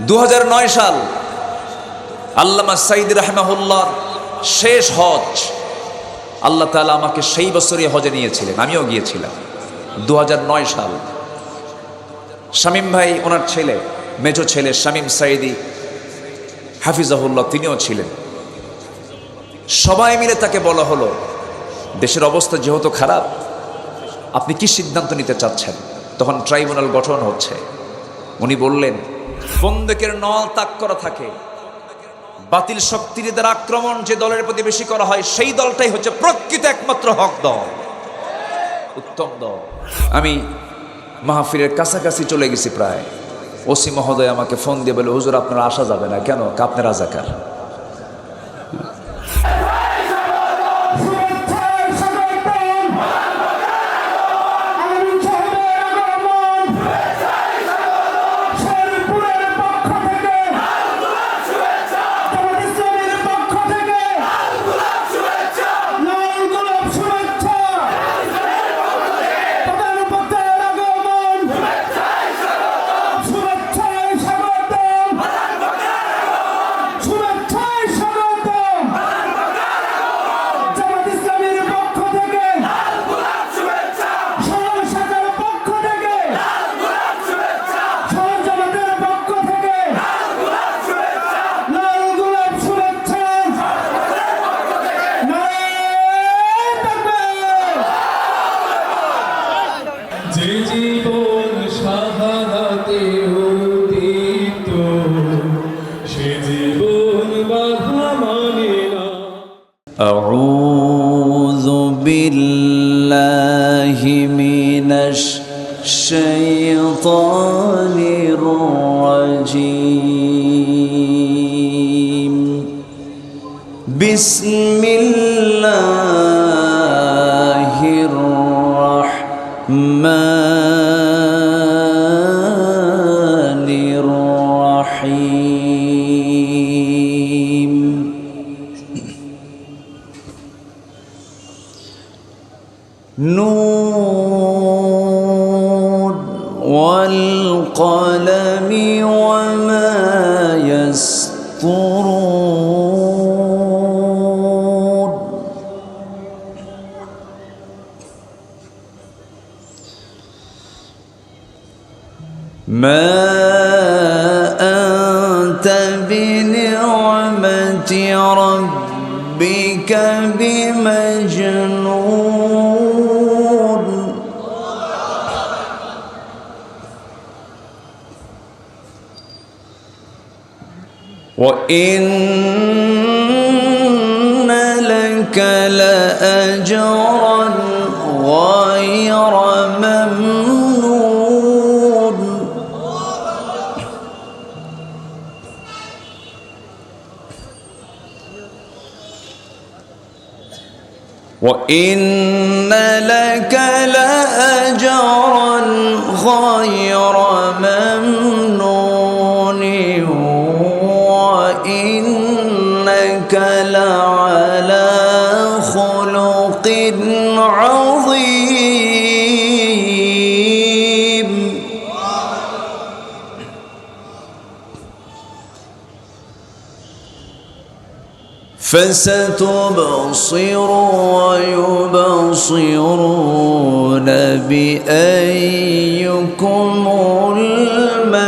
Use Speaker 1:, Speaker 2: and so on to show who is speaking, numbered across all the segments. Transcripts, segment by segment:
Speaker 1: 2009 সাল আল্লামা সাইদ রাহমাহুল্লাহর শেষ হজ। আল্লাহ তাআলা আমাকে সেই বছরই হজে নিয়েছিলেন, আমিও গিয়েছিলাম। 2009 সাল। শামীম ভাই, ওনার ছেলে, মেজো ছেলে শামীম সাইদি হাফিজাহুল্লাহ, তিনিও ছিলেন। সবাই মিলে তাকে বলা হলো, দেশের অবস্থা যেহেতু খারাপ, আপনি কি সিদ্ধান্ত নিতে চাচ্ছেন? তখন ট্রাইব্যুনাল গঠন হচ্ছে। উনি বললেন, বন্দুকের নল তাক করা থাকে, বাতিল শক্তিদের আক্রমণ যে দলের প্রতি বেশি করা হয়, সেই দলটাই হচ্ছে প্রকৃত একমাত্র হক দল, উত্তম দল। আমি মাহফিলের কাছাকাছি চলে গেছি প্রায়। ওসি মহোদয় আমাকে ফোন দিয়ে বলে, হুজুর আপনার আসা যাবে না। কেন? আপনি রাজাকার।
Speaker 2: যে জীবন শাহাদাতে উদিত, সে জীবন বাধা মানে না।
Speaker 3: আউযু বিল্লাহি মিনাশ শাইতানির রাজীম। বিসমিল্লাহির রহমানির রহিম। নূন ওয়াল কলমি ওয়া মা ইয়াসতুরুন। ما أنت بنعمة ربك بمجنون. وإن لك لأجرا غير ممنون. وإن لك لأجرا غير ممنون. وإنك لعلى خلق عظيم. فستبصر ويبصرون بأيكم المفتون.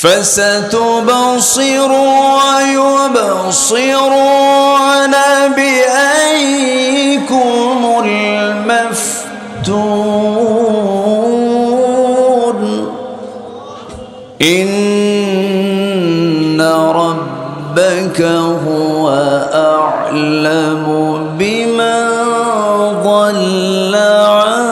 Speaker 3: فستبصر ويبصرون بأيكم المفتون. إن ربك هو أعلم بمن ضل عن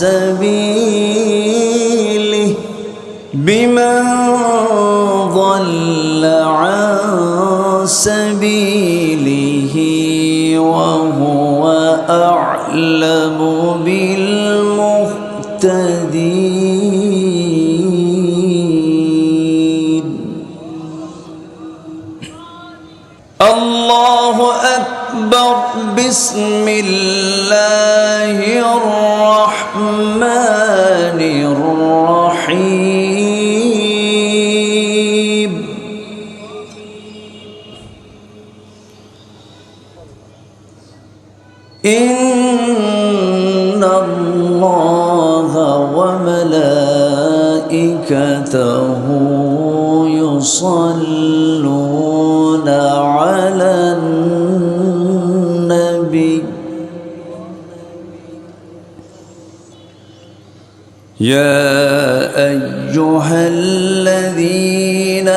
Speaker 3: سبيله وهو أعلم بالمهتدين. الله أكبر. بسم الله الرحمن الرحيم إن الله وملائكته يصلون على النبي يا أيها الذين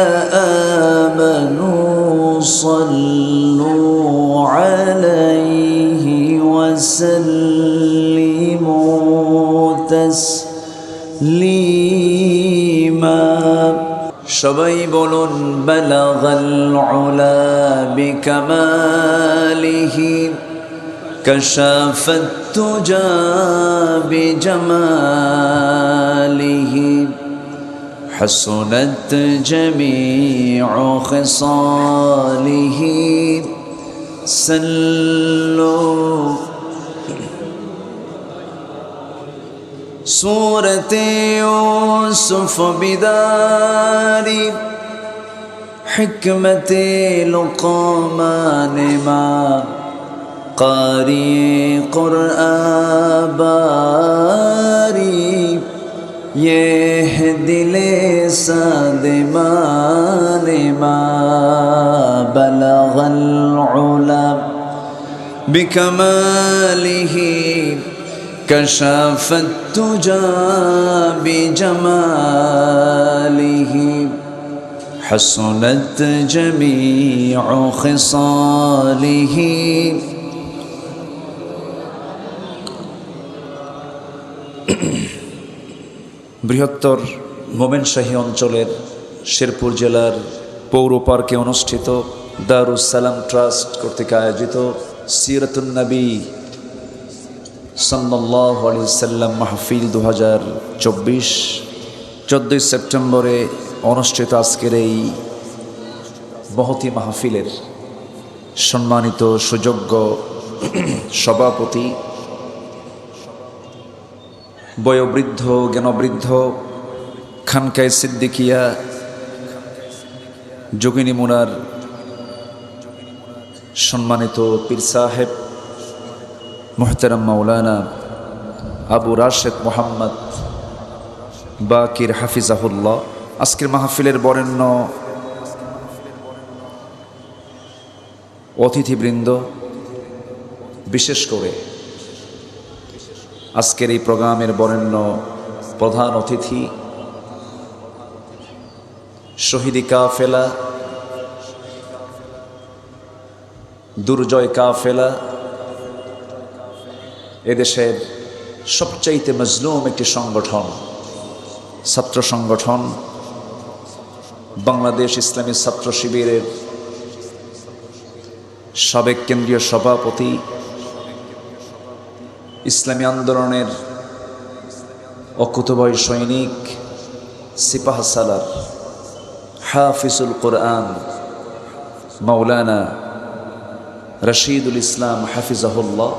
Speaker 3: آمنوا صلوا عليه وسلموا تسليما সবাই বলুন বালাগাল উলা বিকামালিহি কাশাফাত তুজা বিজামালিহি হাসুনাত জামিউ খিসালিহি সাল্লু سورة يوسف بدار حكمة لقمان ما قارئ قرآن باري يهدي لسان ما بلغ العلا بكماله كشف التجى بجماله حسنت جميع خصاله
Speaker 1: বৃহত্তর মোমেনশাহী অঞ্চলের শেরপুর জেলার পৌর পার্কে অনুষ্ঠিত দারুস সালাম ট্রাস্ট কর্তৃক আয়োজিত সিরাতুন নবী সাল্লাল্লাহু আলাইহি সাল্লাম মাহফিল 2024 14 সেপ্টেম্বরে অনুষ্ঠিত আজকের এই মহতী মাহফিলের সম্মানিত সুযোগ্য সভাপতি, বয়োবৃদ্ধ জ্ঞানবৃদ্ধ খানকায়ে সিদ্দিকিয়া যোগিনী মুনার সম্মানিত পীর সাহেব মুহতারাম মাওলানা আবু রাশেদ মোহাম্মদ বাকির হাফিজাহুল্লাহ, আজকের মাহফিলের বরেণ্য অতিথিবৃন্দ, বিশেষ করে আজকের এই প্রোগ্রামের বরেণ্য প্রধান অতিথি, শহীদি কাফেলা, দুর্জয় কাফেলা, এদেশের সবচাইতে মজলুম একটি সংগঠন, ছাত্র সংগঠন বাংলাদেশ ইসলামী ছাত্র শিবিরের সাবেক কেন্দ্রীয় সভাপতি, ইসলামী আন্দোলনের অকুতভয় সৈনিক, সিপাহ সালার, হাফিজুল কোরআন মাওলানা রশিদুল ইসলাম হাফিজাহুল্লাহ,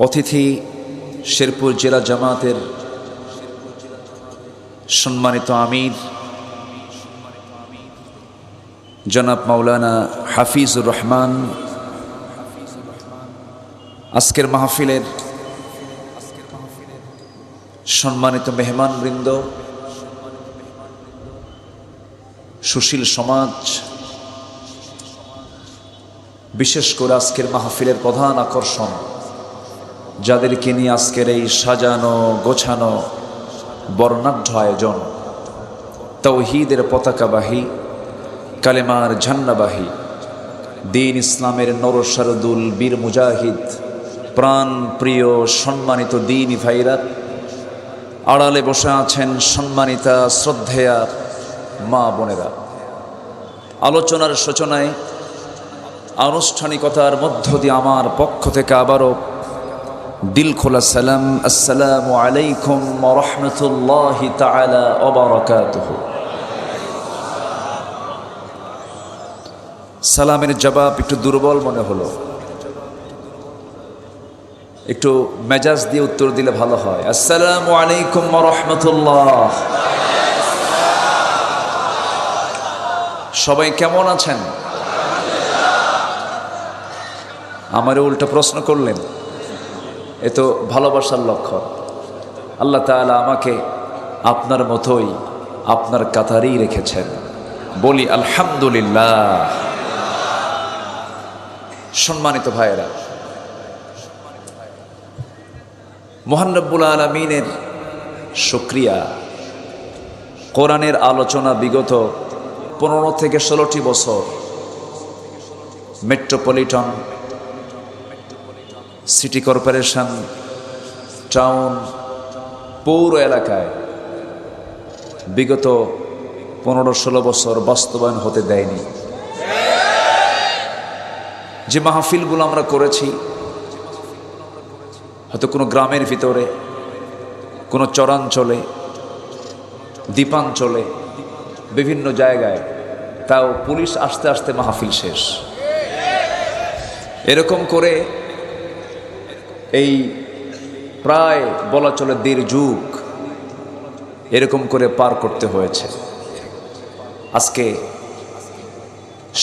Speaker 1: অতিথি শেরপুর জেলা জামাতের সম্মানিত আমির জনাব মাওলানা হাফিজুর রহমান, আজকের মাহফিলের সম্মানিত মেহমানবৃন্দ, সুশীল সমাজ, বিশেষ করে আজকের মাহফিলের প্রধান আকর্ষণ যাদেরকে নিয়ে আজকের এই সাজানো গোছানো বর্ণাঢ্য আয়োজন, তাওহীদের পতাকাবাহী, কালেমার ঝান্ডাবাহী, দ্বীন ইসলামের নরসারদুল বীর মুজাহিদ, প্রাণ প্রিয় সম্মানিত দ্বীনি ভাইরা, আড়ালে বসে আছেন সম্মানিতা শ্রদ্ধেয়া মা বোনেরা। আলোচনার সূচনায় আনুষ্ঠানিকতার মধ্য দিয়ে আমার পক্ষ থেকে আবারও দিল খোলা সালাম, আসসালামু আলাইকুম ওয়া রাহমাতুল্লাহি তাআলা ওয়া বারাকাতুহু। সালামের জবাব একটু দুর্বল মনে হলো, একটু মেজাজ দিয়ে উত্তর দিলে ভালো হয়। আসসালামু আলাইকুম ওয়া রাহমাতুল্লাহ। সবাই কেমন আছেন? আমারে উল্টা প্রশ্ন করলেন, এ তো ভালোবাসার লক্ষণ। আল্লাহ তাআলা আমাকে আপনার মতোই আপনার কাতারেই রেখেছেন, বলি আলহামদুলিল্লাহ। সম্মানিত ভাইয়েরা, মহান রব্বুল আলামিনের শুকরিয়া। কোরআনের আলোচনা বিগত 15 থেকে 16টি বছর মেট্রোপলিটন, সিটি কর্পোরেশন, টাউন, পৌর এলাকায় বিগত 15-16 বছর বাস্তবায়ন হতে দেয়নি। যে মাহফিলগুলো আমরা করেছি, হয়তো কোনো গ্রামের ভিতরে, কোনো চরাঞ্চলে, দ্বীপাঞ্চলে, বিভিন্ন জায়গায়, তাও পুলিশ আসতে আসতে মাহফিল শেষ। এরকম করে এই প্রায় বলা চলে 1.5 যুগ এরকম করে পার করতে হয়েছে। আজকে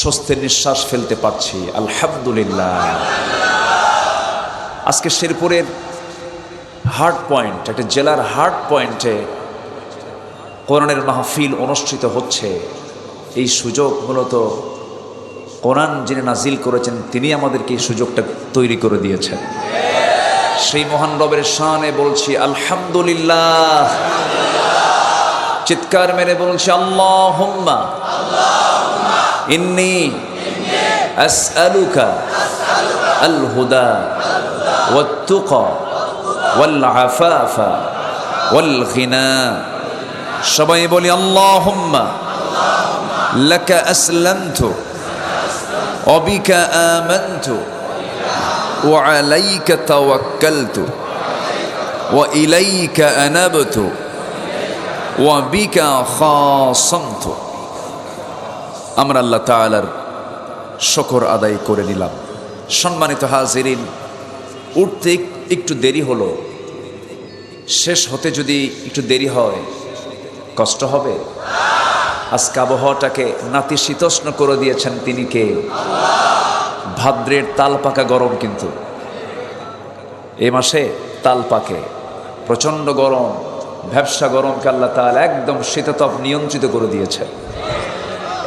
Speaker 1: স্বস্তির নিঃশ্বাস ফেলতে পারছি, আলহামদুলিল্লাহ। আজকে শেরপুরের হার্ট পয়েন্ট, একটা জেলার হার্ট পয়েন্টে কোরআনের মাহফিল অনুষ্ঠিত হচ্ছে। এই সুযোগ মূলত কোরআন যিনি নাজিল করেছেন তিনি আমাদেরকে এই সুযোগটা তৈরি করে দিয়েছেন। সেই মহান রবের শানে বলছি আলহামদুলিল্লাহ। চিৎকার মেরে বলছি আল্লাহুম্মা ইন্নী আসআলুকা আল হুদা ওয়াত তুকা ওয়াল আফাফা ওয়াল গিনা। সবাই বলি আল্লাহুম্মা লাকা আসলামতু ওয়া বিকা আমানতু ওয়া আলাইকা তাওয়াক্কালতু ওয়া ইলাইকা আনাবতু ওয়া বিকা খাসামতু। আমরা আল্লাহ তাআলার শুকর আদায় করে নিলাম। সম্মানিত হাজিরিন, উঠতে একটু দেরি হলো, শেষ হতে যদি একটু দেরি হয় কষ্ট হবে? আজকে আবহাওয়াটাকে নাতিশীতোষ্ণ করে দিয়েছেন তিনি কে? ভাদ্রের তাল পাকা গরম, কিন্তু এ মাসে তাল পাকে, প্রচণ্ড গরম, ভ্যাবসা গরমকে আল্লাহ তাআলা একদম শীততাপ নিয়ন্ত্রিত করে দিয়েছে।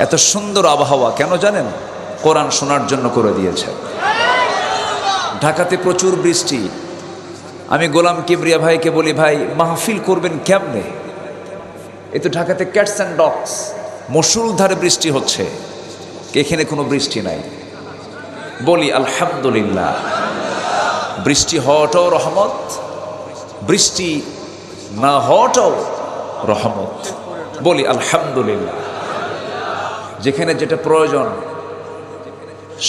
Speaker 1: এত সুন্দর আবহাওয়া কেন জানেন? কোরআন শোনার জন্য করে দিয়েছে। ঢাকাতে প্রচুর বৃষ্টি। আমি গোলাম কিবরিয়া ভাইকে বলি, ভাই মাহফিল করবেন কেমনে? এ তো ঢাকাতে ক্যাটস অ্যান্ড ডগস, মুষলধারে বৃষ্টি হচ্ছে, এখানে কোনো বৃষ্টি নাই। বলি আলহামদুলিল্লাহ। বৃষ্টি হওয়াটাও রহমত, বৃষ্টি না হওয়াটাও রহমত। বলি আলহামদুলিল্লাহ। যেখানে যেটা প্রয়োজন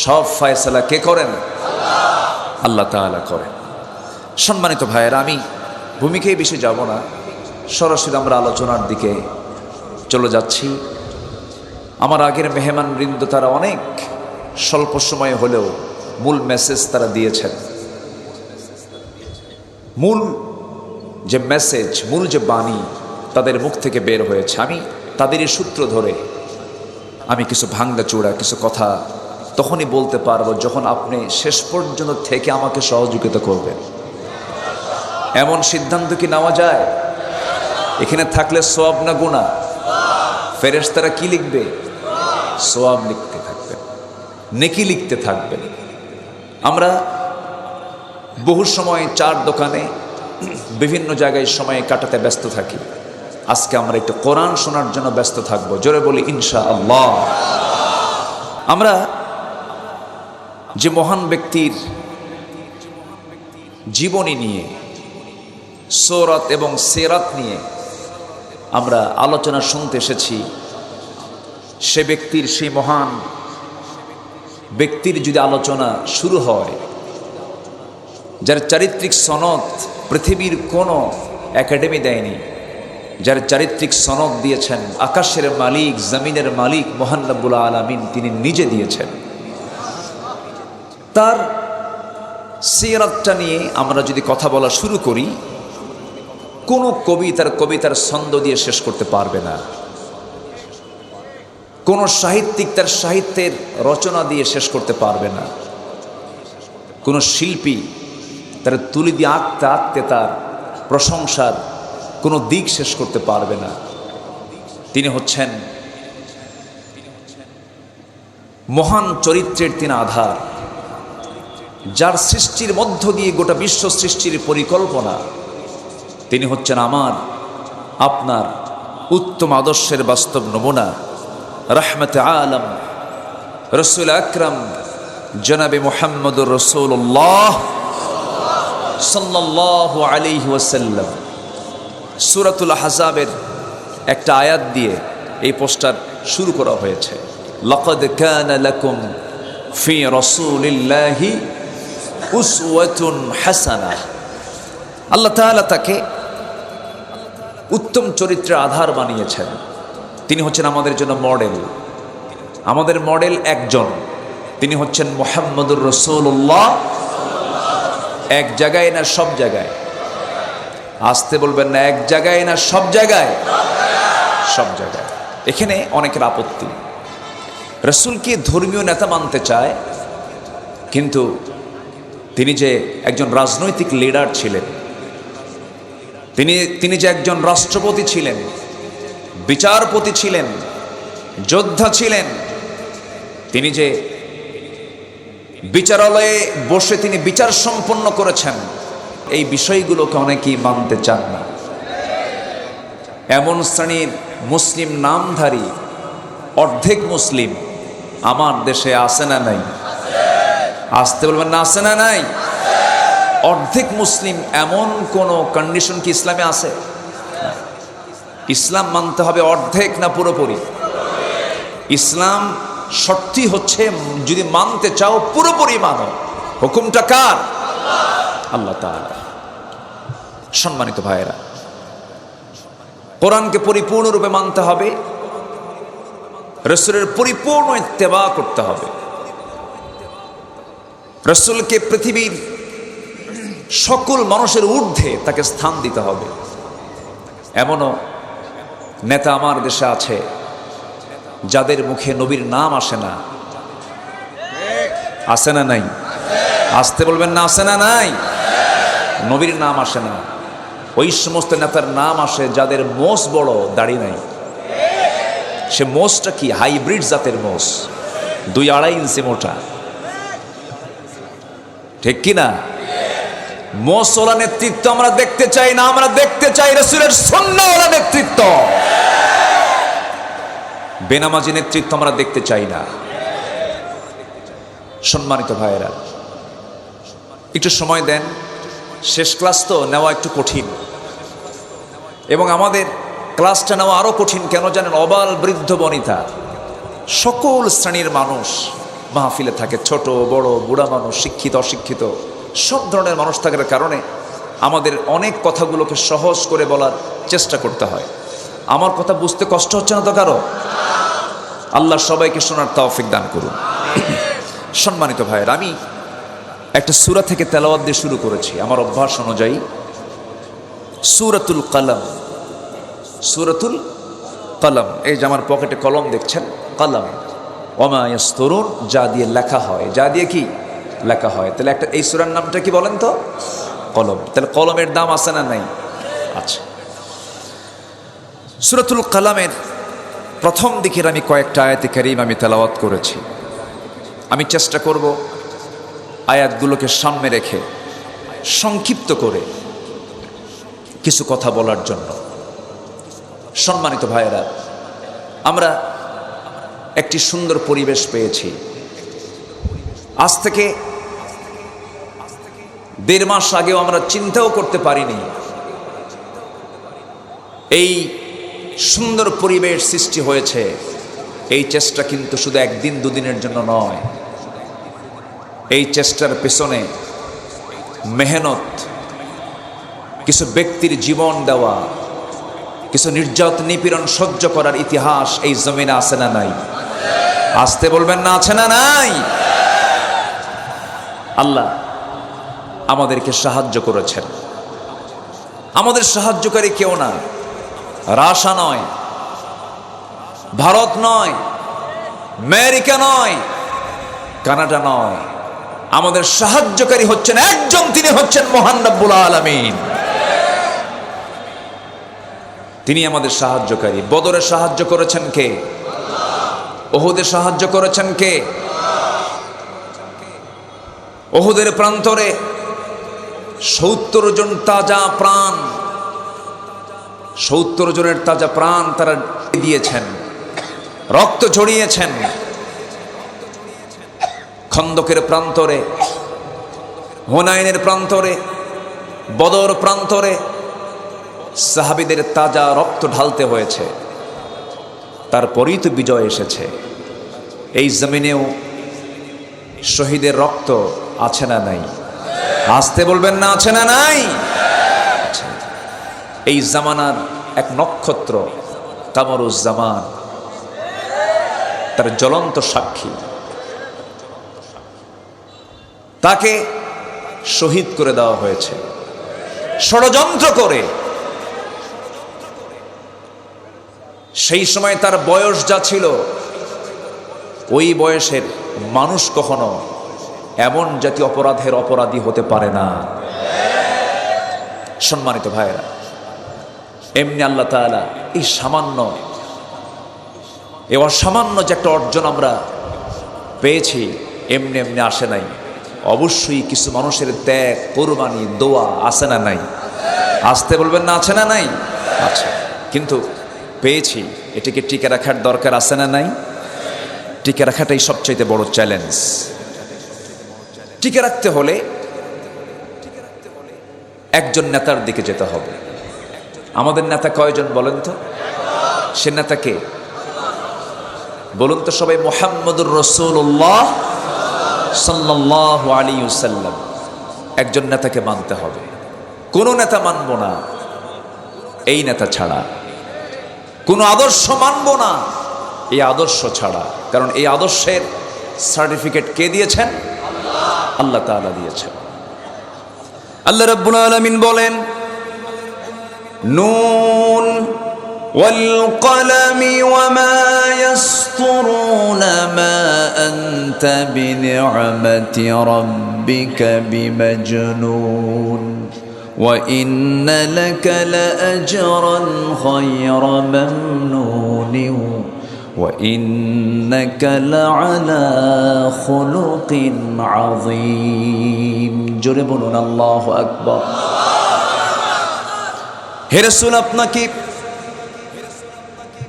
Speaker 1: সব ফয়সালা কে করেন? আল্লাহ তাআলা করেন। সম্মানিত ভাইয়েরা, আমি ভূমিকায় বেশি যাব না, সরাসরি আমরা আলোচনার দিকে চলে যাচ্ছি। আমার আগের মেহমান বৃন্দ তারা অনেক স্বল্প সময় হলেও মূল মেসেজ তারা দিয়েছেন। মূল যে মেসেজ, মূল যে বাণী তাদের মুখ থেকে বের হয়েছে, আমি তাদেরই সূত্র ধরে আমি কিছু ভাঙ্গা চূড়া কিছু কথা তখনই বলতে পারবো যখন আপনি শেষ পর্যন্ত থেকে আমাকে সহযোগিতা করবেন। এমন সিদ্ধান্ত কি নেওয়া যায়? এখানে থাকলে সওয়াব না গুনাহ? ফেরেশতারা কি লিখবে? সওয়াব লিখতে থাকবেন, নেকি লিখতে থাকবেন। আমরা বহু সময় চার দোকানে বিভিন্ন জায়গায় সময় কাটাতে ব্যস্ত থাকি। আজকে আমরা একটু কোরআন শোনার জন্য ব্যস্ত থাকবো। জোরে বলি ইনশাআল্লাহ। আমরা যে মহান ব্যক্তির জীবনী নিয়ে, সূরাত এবং সিরাত নিয়ে আমরা আলোচনা শুনতে এসেছি, সে ব্যক্তির, সেই মহান ব্যক্তির যদি আলোচনা শুরু হয়, যার চারিত্রিক সনদ পৃথিবীর কোনো একাডেমি দেয়নি, যার চারিত্রিক সনদ দিয়েছেন আকাশের মালিক, জমিনের মালিক মহান রব্বুল আলামিন, তিনি নিজে দিয়েছেন। তার সিরাতটা নিয়ে আমরা যদি কথা বলা শুরু করি, কোনো কবিতার ছন্দ দিয়ে শেষ করতে পারবে না, কোনো সাহিত্যিক তার সাহিত্যের রচনা দিয়ে শেষ করতে পারবে না, কোনো শিল্পী তার তুলি দিয়ে আঁকতে আঁকতে তার প্রশংসার কোনো দিক শেষ করতে পারবে না। তিনি হচ্ছেন মহান চরিত্রের তিনি আধার, যার সৃষ্টির মধ্য দিয়ে গোটা বিশ্ব সৃষ্টির পরিকল্পনা। তিনি হচ্ছেন আমার আপনার উত্তম আদর্শের বাস্তব নমুনা, রহমতে আলম রসুল আকরম জনাবে মুহাম্মদুর রাসূলুল্লাহ সাল্লাল্লাহু আলাইহি ওয়াসাল্লাম। সূরাতুল আহজাবের একটা আয়াত দিয়ে এই পোস্টার শুরু করা হয়েছে, লাকাদ কানা লাকুম ফি রাসূলিল্লাহি উসওয়াতুন হাসানাহ। আল্লাহ তাআলা তাকে উত্তম চরিত্রের আধার বানিয়েছেন। তিনি হচ্ছেন আমাদের জন্য মডেল। আমাদের মডেল একজন, তিনি হচ্ছেন মুহাম্মদুর রাসূলুল্লাহ। এক জায়গায় না সব জায়গায়? আসতে বলবেন না, এক জায়গায় না সব জায়গায়? সব জায়গায়। এখানে অনেকের আপত্তি, রাসূলকে ধর্মীয় নেতা মানতে চায়, কিন্তু তিনি যে একজন রাজনৈতিক লিডার ছিলেন, তিনি যে একজন রাষ্ট্রপতি ছিলেন, বিচারপতি ছিলেন, যোদ্ধা ছিলেন, তিনি যে বিচারালয়ে বসে তিনি বিচার সম্পন্ন করেছেন, এই বিষয়গুলোকে অনেকেই মানতে চান না। এমন শ্রেণীর মুসলিম নামধারী অর্ধেক মুসলিম আমার দেশে আছে না নাই? আসতে বলবেন না, আছে না নাই? অর্ধেক মুসলিম এমন কোন কন্ডিশন কি ইসলামে আছে? ইসলাম মানতে হবে অর্ধেক না পুরোপুরি? ইসলাম শর্তই হচ্ছে যদি মানতে চাও পুরোপুরি মানো। হুকুমটা কার? আল্লাহ তাআলা। সম্মানিত ভাইয়েরা, কোরআনকে পরিপূর্ণরূপে মানতে হবে, রাসূলের পরিপূর্ণ ইত্তেবা করতে হবে, রাসূলকে পৃথিবীর সকল মানুষের ঊর্ধ্বে তাকে স্থান দিতে হবে। এমনও নেতা আমার দেশে আছে যাদের মুখে নবীর নাম আসে না। আসে না নাই? আসতে বলবেন না, আসে না নাই? নবীর নাম আসে না। ওই সমস্ত নেতার নাম আসে যাদের মোষ বড়, দাড়ি নাই। সে মোষটা কি? হাইব্রিড জাতের মোষ, 2-2.5 ইঞ্চি মোটা, ঠিক কিনা? মোষওয়ালা নেতৃত্ব আমরা দেখতে চাই না, আমরা দেখতে চাই রাসূলের সুন্নাহওয়ালা নেতৃত্ব। বেনামাজি নেতৃত্ব আমরা দেখতে চাই না। সম্মানিত ভাইয়েরা, একটু সময় দেন, শেষ ক্লাস তো নেওয়া একটু কঠিন, এবং আমাদের ক্লাসটা নেওয়া আরো কঠিন। কেন জানেন? অবাল বৃদ্ধ বনিতা সকল শ্রেণীর মানুষ মাহফিলে থাকে, ছোট বড়, বুড়া মানুষ, শিক্ষিত অশিক্ষিত, সব ধরনের মানুষ থাকার কারণে আমাদের অনেক কথাগুলোকে সহজ করে বলার চেষ্টা করতে হয়। আমার কথা বুঝতে কষ্ট হচ্ছে না তো কারো? আল্লাহ সবাইকে শোনার তৌফিক দান করুন। সম্মানিত ভাইয়ের, আমি একটা সূরা থেকে তেলাওয়াত দিয়ে শুরু করেছি আমার অভ্যাস অনুযায়ী। সূরাতুল কলম। সূরাতুল কলম, এই যে আমার পকেটে কলম দেখছেন, কলম, ওমা ইয়াসতুরুন, যা দিয়ে লেখা হয়, যা দিয়ে কি লেখা হয়। তাহলে একটা এই সূরার নামটা কি বলেন তো? কলম। তাহলে কলমের দাম আছে না নাই? আচ্ছা, সূরাতুল কলমের প্রথম দিকের আমি কয়েকটা আয়াতে কারীম আমি তেলাওয়াত করেছি। আমি চেষ্টা করব আয়াতগুলোকে সামনে রেখে সংক্ষিপ্ত করে কিছু কথা বলার জন্য। সম্মানিত ভাইয়েরা, আমরা একটি সুন্দর পরিবেশ পেয়েছি। আজ থেকে 1.5 মাস আগেও আমরা চিন্তাও করতে পারিনি এই সুন্দর পরিবেশ সৃষ্টি হয়েছে। এই চেষ্টা কিন্তু শুধু 1-2 দিনের জন্য নয়। এই চেষ্টার পেছনে মেহনত, কিছু ব্যক্তির জীবন দেওয়া, কিছু নির্যাতন নিপীড়ন সহ্য করার ইতিহাস এই জমিনে আছে না নাই? আসতে বলবেন না, আছে না নাই? আল্লাহ আমাদেরকে সাহায্য করেছেন। আমাদের সাহায্যকারী কেউ না, রাশা নয়, ভারত নয়, আমেরিকা নয়, কানাডা নয়। আমাদের সাহায্যকারী হচ্ছেন একজন, তিনি হচ্ছেন মহান রব্বুল আলামিন। তিনি আমাদের সাহায্যকারী। বদরে সাহায্য করেছেন কে? উহুদে সাহায্য করেছেন কে? উহুদের প্রান্তরে 70 জন তাজা প্রাণ, 70 জনের তাজা প্রাণ তারা দিয়েছেন, রক্ত ঝরিয়েছেন। খন্দকের প্রান্তরে, হুনাইনের প্রান্তরে, বদর প্রান্তরে সাহাবীদের তাজা রক্ত ঢালতে হয়েছে, তারপরেই তো বিজয় এসেছে। এই জমিনেও শহীদের রক্ত আছে না নাই? আসতে বলবেন না, আছে না নাই? এই জামানার এক নক্ষত্র কামরুজ্জামান, তার জ্বলন্ত সাক্ষী, তাকে শহীদ করে দেওয়া হয়েছে ষড়যন্ত্র করে। সেই সময় তার বয়স যা ছিল, ওই বয়সের মানুষ কখনো এমন জাতীয় অপরাধের অপরাধী হতে পারে না। সম্মানিত ভাইরা, এমনি আল্লাহ তাআলা এই সামান্য, এই অসামান্য যে একটা অর্জন আমরা পেয়েছি, এমনি এমনি আসে নাই। অবশ্যই কিছু মানুষের ত্যাগ, কোরবানি, দোয়া আছে না নাই? আসতে বলবেন না, আছে না নাই? আচ্ছা, কিন্তু পেয়েছি, এটাকে টিকে রাখার দরকার আছে না নাই? টিকে রাখাটাই সবচাইতে বড় চ্যালেঞ্জ। টিকে রাখতে হলে একজন নেতার দিকে যেতে হবে। আমাদের নেতা কয়জন বলেন তো? সে নেতা কে বলুন তো সবাই? মুহাম্মদুর রাসূলুল্লাহ সাল্লাল্লাহু আলাইহি ওয়াসাল্লাম। একজন নেতাকে মানতে হবে। কোন নেতা মানব না এই নেতা ছাড়া, কোন আদর্শ মানব না এই আদর্শ ছাড়া। কারণ এই আদর্শের সার্টিফিকেট কে দিয়েছেন? আল্লাহ তাআলা দিয়েছেন। আল্লাহ রাব্বুল আলামিন বলেন, নুন ওয়াল কলামি ওয়া মা ইয়াসতুরুনা মা আনতা বিনি'মাতি রাব্বিকা বিমাজনুন ওয়া ইন্না লাকা লাআজরান গায়রা মামনুন وَإِنَّكَ لَعَلَى خُلُقٍ عَظِيمٍ। জোরে বলুন আল্লাহু আকবার। হে রাসূল, আপনাকে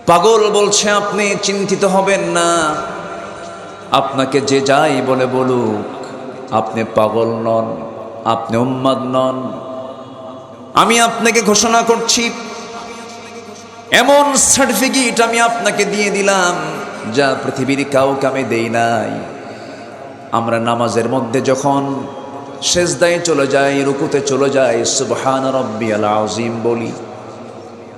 Speaker 1: পাগল বলছে, আপনি চিন্তিত হবেন না। আপনাকে যে যাই বলে বলুক, আপনি পাগল নন, আপনি উম্মাদ নন। আমি আপনাকে ঘোষণা করছি, এমন সার্টিফিকেট আমি আপনাকে দিয়ে দিলাম যা পৃথিবীর কাউকে আমি দেই নাই। আমরা নামাজের মধ্যে যখন সেজদায় চলে যাই, রুকুতে চলে যাই, সুবহান রাব্বিয়াল আযীম বলি।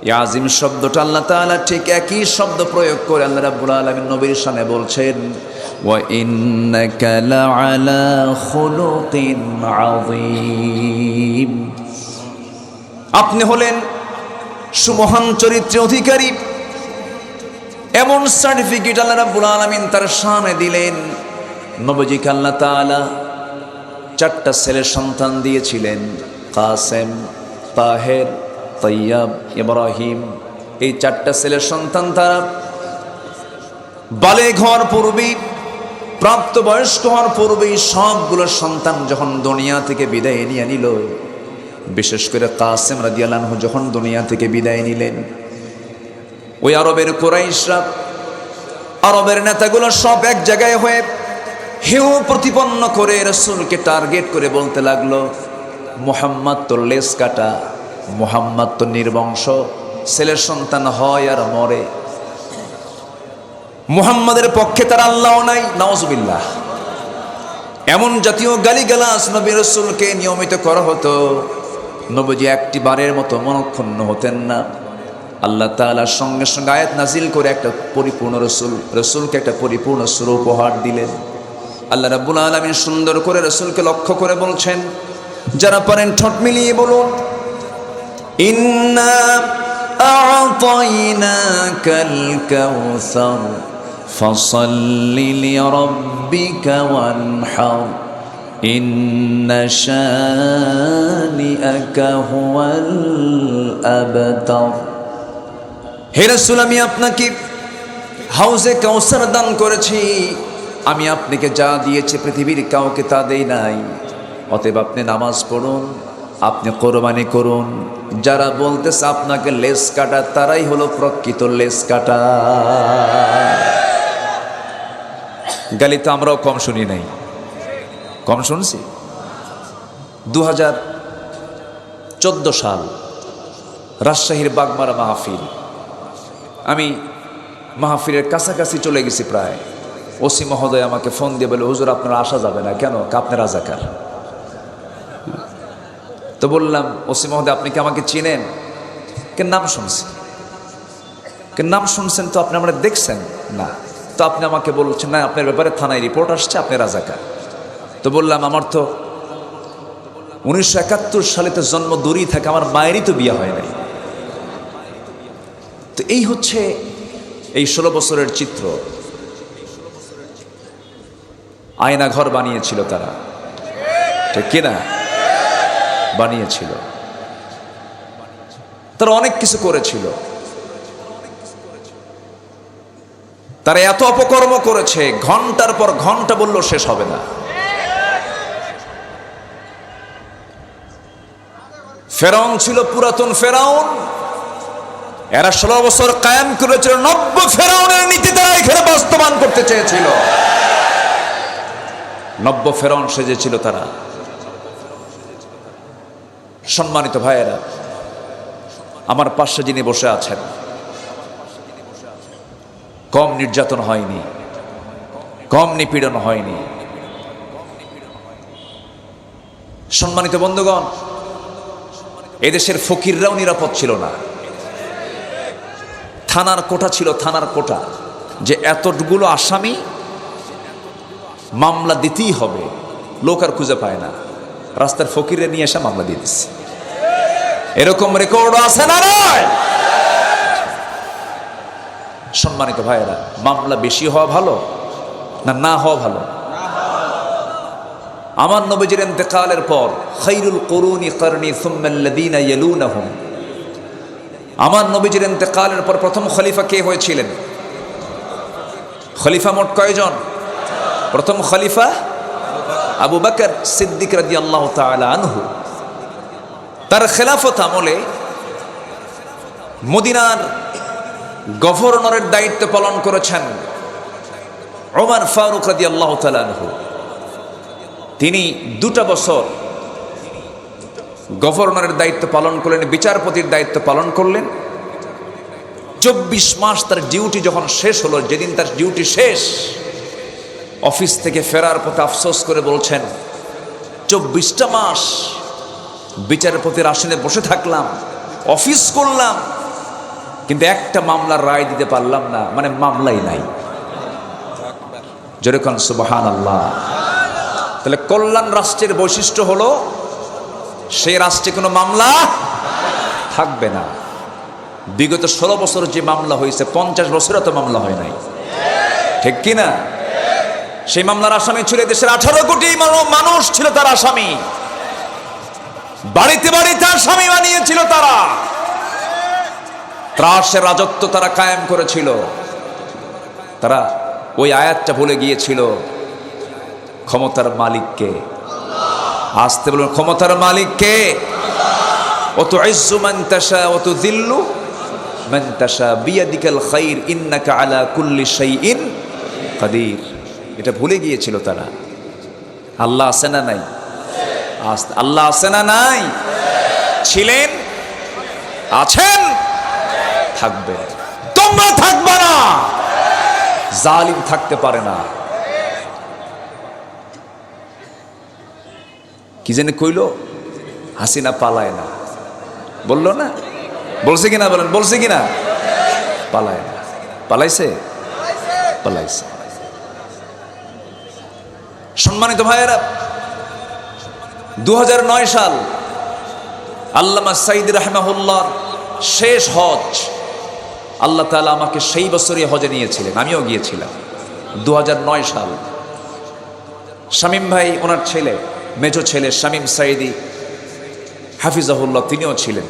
Speaker 1: এই আযীম শব্দটা আল্লাহ তাআলা ঠিক একই শব্দ প্রয়োগ করে আল্লাহ রাব্বুল আলামিন নবীর শানে বলছেন, ওয়া ইন্নাকা লাআলা খুলুকিন আযীম। আপনি হলেন সুমহান চরিত্রের অধিকারী। এমন সার্টিফিকেট আল্লাহ রাব্বুল আলামিন তার শানে দিলেন। নবীজিকে আল্লাহ তাআলা 4টা ছেলের সন্তান দিয়েছিলেন, কাসেম, তাহের, তৈয়ব, ইব্রাহিম। এই 4টা ছেলের সন্তান তারা বালেগ হওয়ার পূর্বেই, প্রাপ্তবয়স্ক হওয়ার পূর্বেই সবগুলো সন্তান যখন দুনিয়া থেকে বিদায় নিয়ে নিল, বিশেষ করে কাসেম রাদিয়াল্লাহু আনহু যখন দুনিয়া থেকে বিদায় নিলেন, ওই আরবের কুরাইশরা, আরবের নেতাগুলো সব এক জায়গায় হয়ে হেউ প্রতিপন্ন করে রাসূলকে টার্গেট করে বলতে লাগলো, মুহাম্মদ তো লেস কাটা, মুহাম্মদ তো নির্বংশ, ছেলের সন্তান হয় আর মরে, মুহাম্মাদের পক্ষে তার আল্লাহ নাই, নাউজুবিল্লাহ। এমন জাতীয় গালিগালাজ নবী রাসূলকে নিয়মিত করা হতো। নবীজি একটি বারের মতো মনক্ষুণ্ণ হতেন না। আল্লাহ তাআলার সঙ্গে সঙ্গে আয়াত নাজিল করে একটা পরিপূর্ণ রসুলকে একটা পরিপূর্ণ সূরা উপহার দিলেন। আল্লাহ রাব্বুল আলামিন সুন্দর করে রসুলকে লক্ষ্য করে বলছেন, যারা পারেন ঠোঁট মিলিয়ে বলুন, ইন্না আ'তাইনাকাল কাউসার ফাসাল্লি লিরাব্বিকা ওয়ানহার ইন্না শানিআকা হুয়াল আবতার। হে রাসূল, আমি আপনাকে হাউজে কাউসার দান করেছি। আমি আপনাকে যা দিয়েছি পৃথিবীর কাউকে তা দেই নাই। অতএব আপনি নামাজ পড়ুন, আপনি কোরবানি করুন। যারা বলতেছে আপনাকে লেস কাটা, তারাই হলো প্রকৃত লেস কাটা। গালি তো আমরাও কম শুনি নাই, কম শুনছি। 2014 সাল রাজশাহীর বাগমারা মাহফিল। আমি মাহফিলের কাছাকাছি চলে গেছি প্রায়। ওসি মহোদয় আমাকে ফোন দিয়ে বলে, হুজুর আপনারা আসা যাবে না কেন? আপনি রাজাকার। তো বললাম, ওসি মহোদয় আপনি কি আমাকে চিনেন? কে নাম শুনছি। কে নাম শুনছেন তো আপনি আমরা দেখছেন না? তো আপনি আমাকে বলছেন না, আপনার ব্যাপারে থানায় রিপোর্ট আসছে, আপনি রাজাকার। তো বললাম, আমার তো 1971 সালে তো জন্ম দূরেই থাকে, আমার মায়েরই তো বিয়ে হয় নাই। তো এই হচ্ছে এই 16 বছরের চিত্র। আয়না ঘর বানিয়েছিল তারা, ঠিক কিনা? বানিয়েছিল। তারা অনেক কিছু করেছিল। তারা এত অপকর্ম করেছে, ঘন্টার পর ঘন্টা বললেও শেষ হবে না। ফেরাউন ছিল পুরাতন ফেরাউন। এরা 16 বছর কায়েম করেছিল নব্য ফেরাউনের নীতি। তারা এখানে বাস্তবায়ন করতে চেয়েছিল। নব্য ফেরাউন সেজেছিল তারা। সম্মানিত ভাইয়েরা, আমার পাশে যিনি বসে আছেন, কম নির্যাতন হয়নি, কম নিপীড়ন হয়নি। সম্মানিত বন্ধুগণ, এদেশের ফকিররাও নিরাপদ ছিল না। থানার কোটা ছিল, থানার কোটা, যে এতগুলো আসামি মামলা দিতেই হবে। লোক আর খুঁজে পায় না, রাস্তার ফকিরে নিয়ে এসে মামলা দিয়ে দিচ্ছে। এরকম রেকর্ড আছে না? নয়? সম্মানিত ভাইয়েরা, মামলা বেশি হওয়া ভালো না না হওয়া ভালো? আমার নবীজির ইন্তেকালের পর খায়রুল কুরুনি করনি সুম্মাল্লাযীনা ইয়ালুনাহুম, আমার নবীজির ইন্তেকালের পর প্রথম খলিফা কে হয়েছিলেন? খলিফা মোট কয়জন? প্রথম খলিফা আবু বকর সিদ্দিক রাদিয়াল্লাহু তাআলা আনহু। তার খেলাফত আমলে মদিনার গভর্নরের দায়িত্ব পালন করেছেন ওমর ফারুক রাদিয়াল্লাহু তাআলা আনহু। তিনি 2টা বছর গভর্নরের দায়িত্ব পালন করলেন, বিচারপতির দায়িত্ব পালন করলেন। 24 মাস তার ডিউটি যখন শেষ হলো, যেদিন তার ডিউটি শেষ, অফিস থেকে ফেরার পথে আফসোস করে বলছেন, 24টা মাস বিচারপতির আসনে বসে থাকলাম, অফিস করলাম, কিন্তু একটা মামলার রায় দিতে পারলাম না, মানে মামলাই নাই। যেরকম সুবহানাল্লাহ। তাহলে কল্যাণ রাষ্ট্রের বৈশিষ্ট্য হলো সেই রাষ্ট্রে কোনো মামলা থাকবে না। বিগত 16 বছর যে মামলা হয়েছে, 50 বছরে তো মামলা হয় নাই, ঠিক কিনা? সেই মামলার আসামি ছিল দেশের 18 কোটি মানুষ ছিল তার আসামি। বাড়িতে বাড়িতে আসামি বানিয়েছিল তারা। ত্রাসের রাজত্ব তারা কায়েম করেছিল। তারা ওই আয়াতটা ভুলে গিয়েছিল, ক্ষমতার মালিককে। আসতে বলুন, ক্ষমতার মালিককে। ও তুইজ্জু মান তাশা ওয়া তুযিল্লু মান তাশা বিয়াদিকাল খাইর ইন্নাকা আলা কুল্লি শাইইন কাদির। এটা ভুলে গিয়েছিল তারা। আল্লাহ আছে না নাই? আল্লাহ আছে না নাই? ছিলেন, আছেন, থাকবে। তোমরা থাকবে না, জালিম থাকতে পারে না। কি জানি কইলো, হাসিনা পালায় না, বললো না? বলছে কিনা বলেন, বলছে কিনা? পালায় না। পালাইছে? পালাইছে। সম্মানিত ভাইয়েরা, 2009 সাল আল্লামা সাঈদী রাহিমাহুল্লাহ শেষ হজ। আল্লাহ তাআলা আমাকে সেই বছরই হজে নিয়েছিলেন, আমিও গিয়েছিলাম। 2009 সাল। শামীম ভাই, ওনার ছেলে, মেজো ছেলে শামীম সাঈদী হাফিজাহুল্লাহ, তিনিও ছিলেন।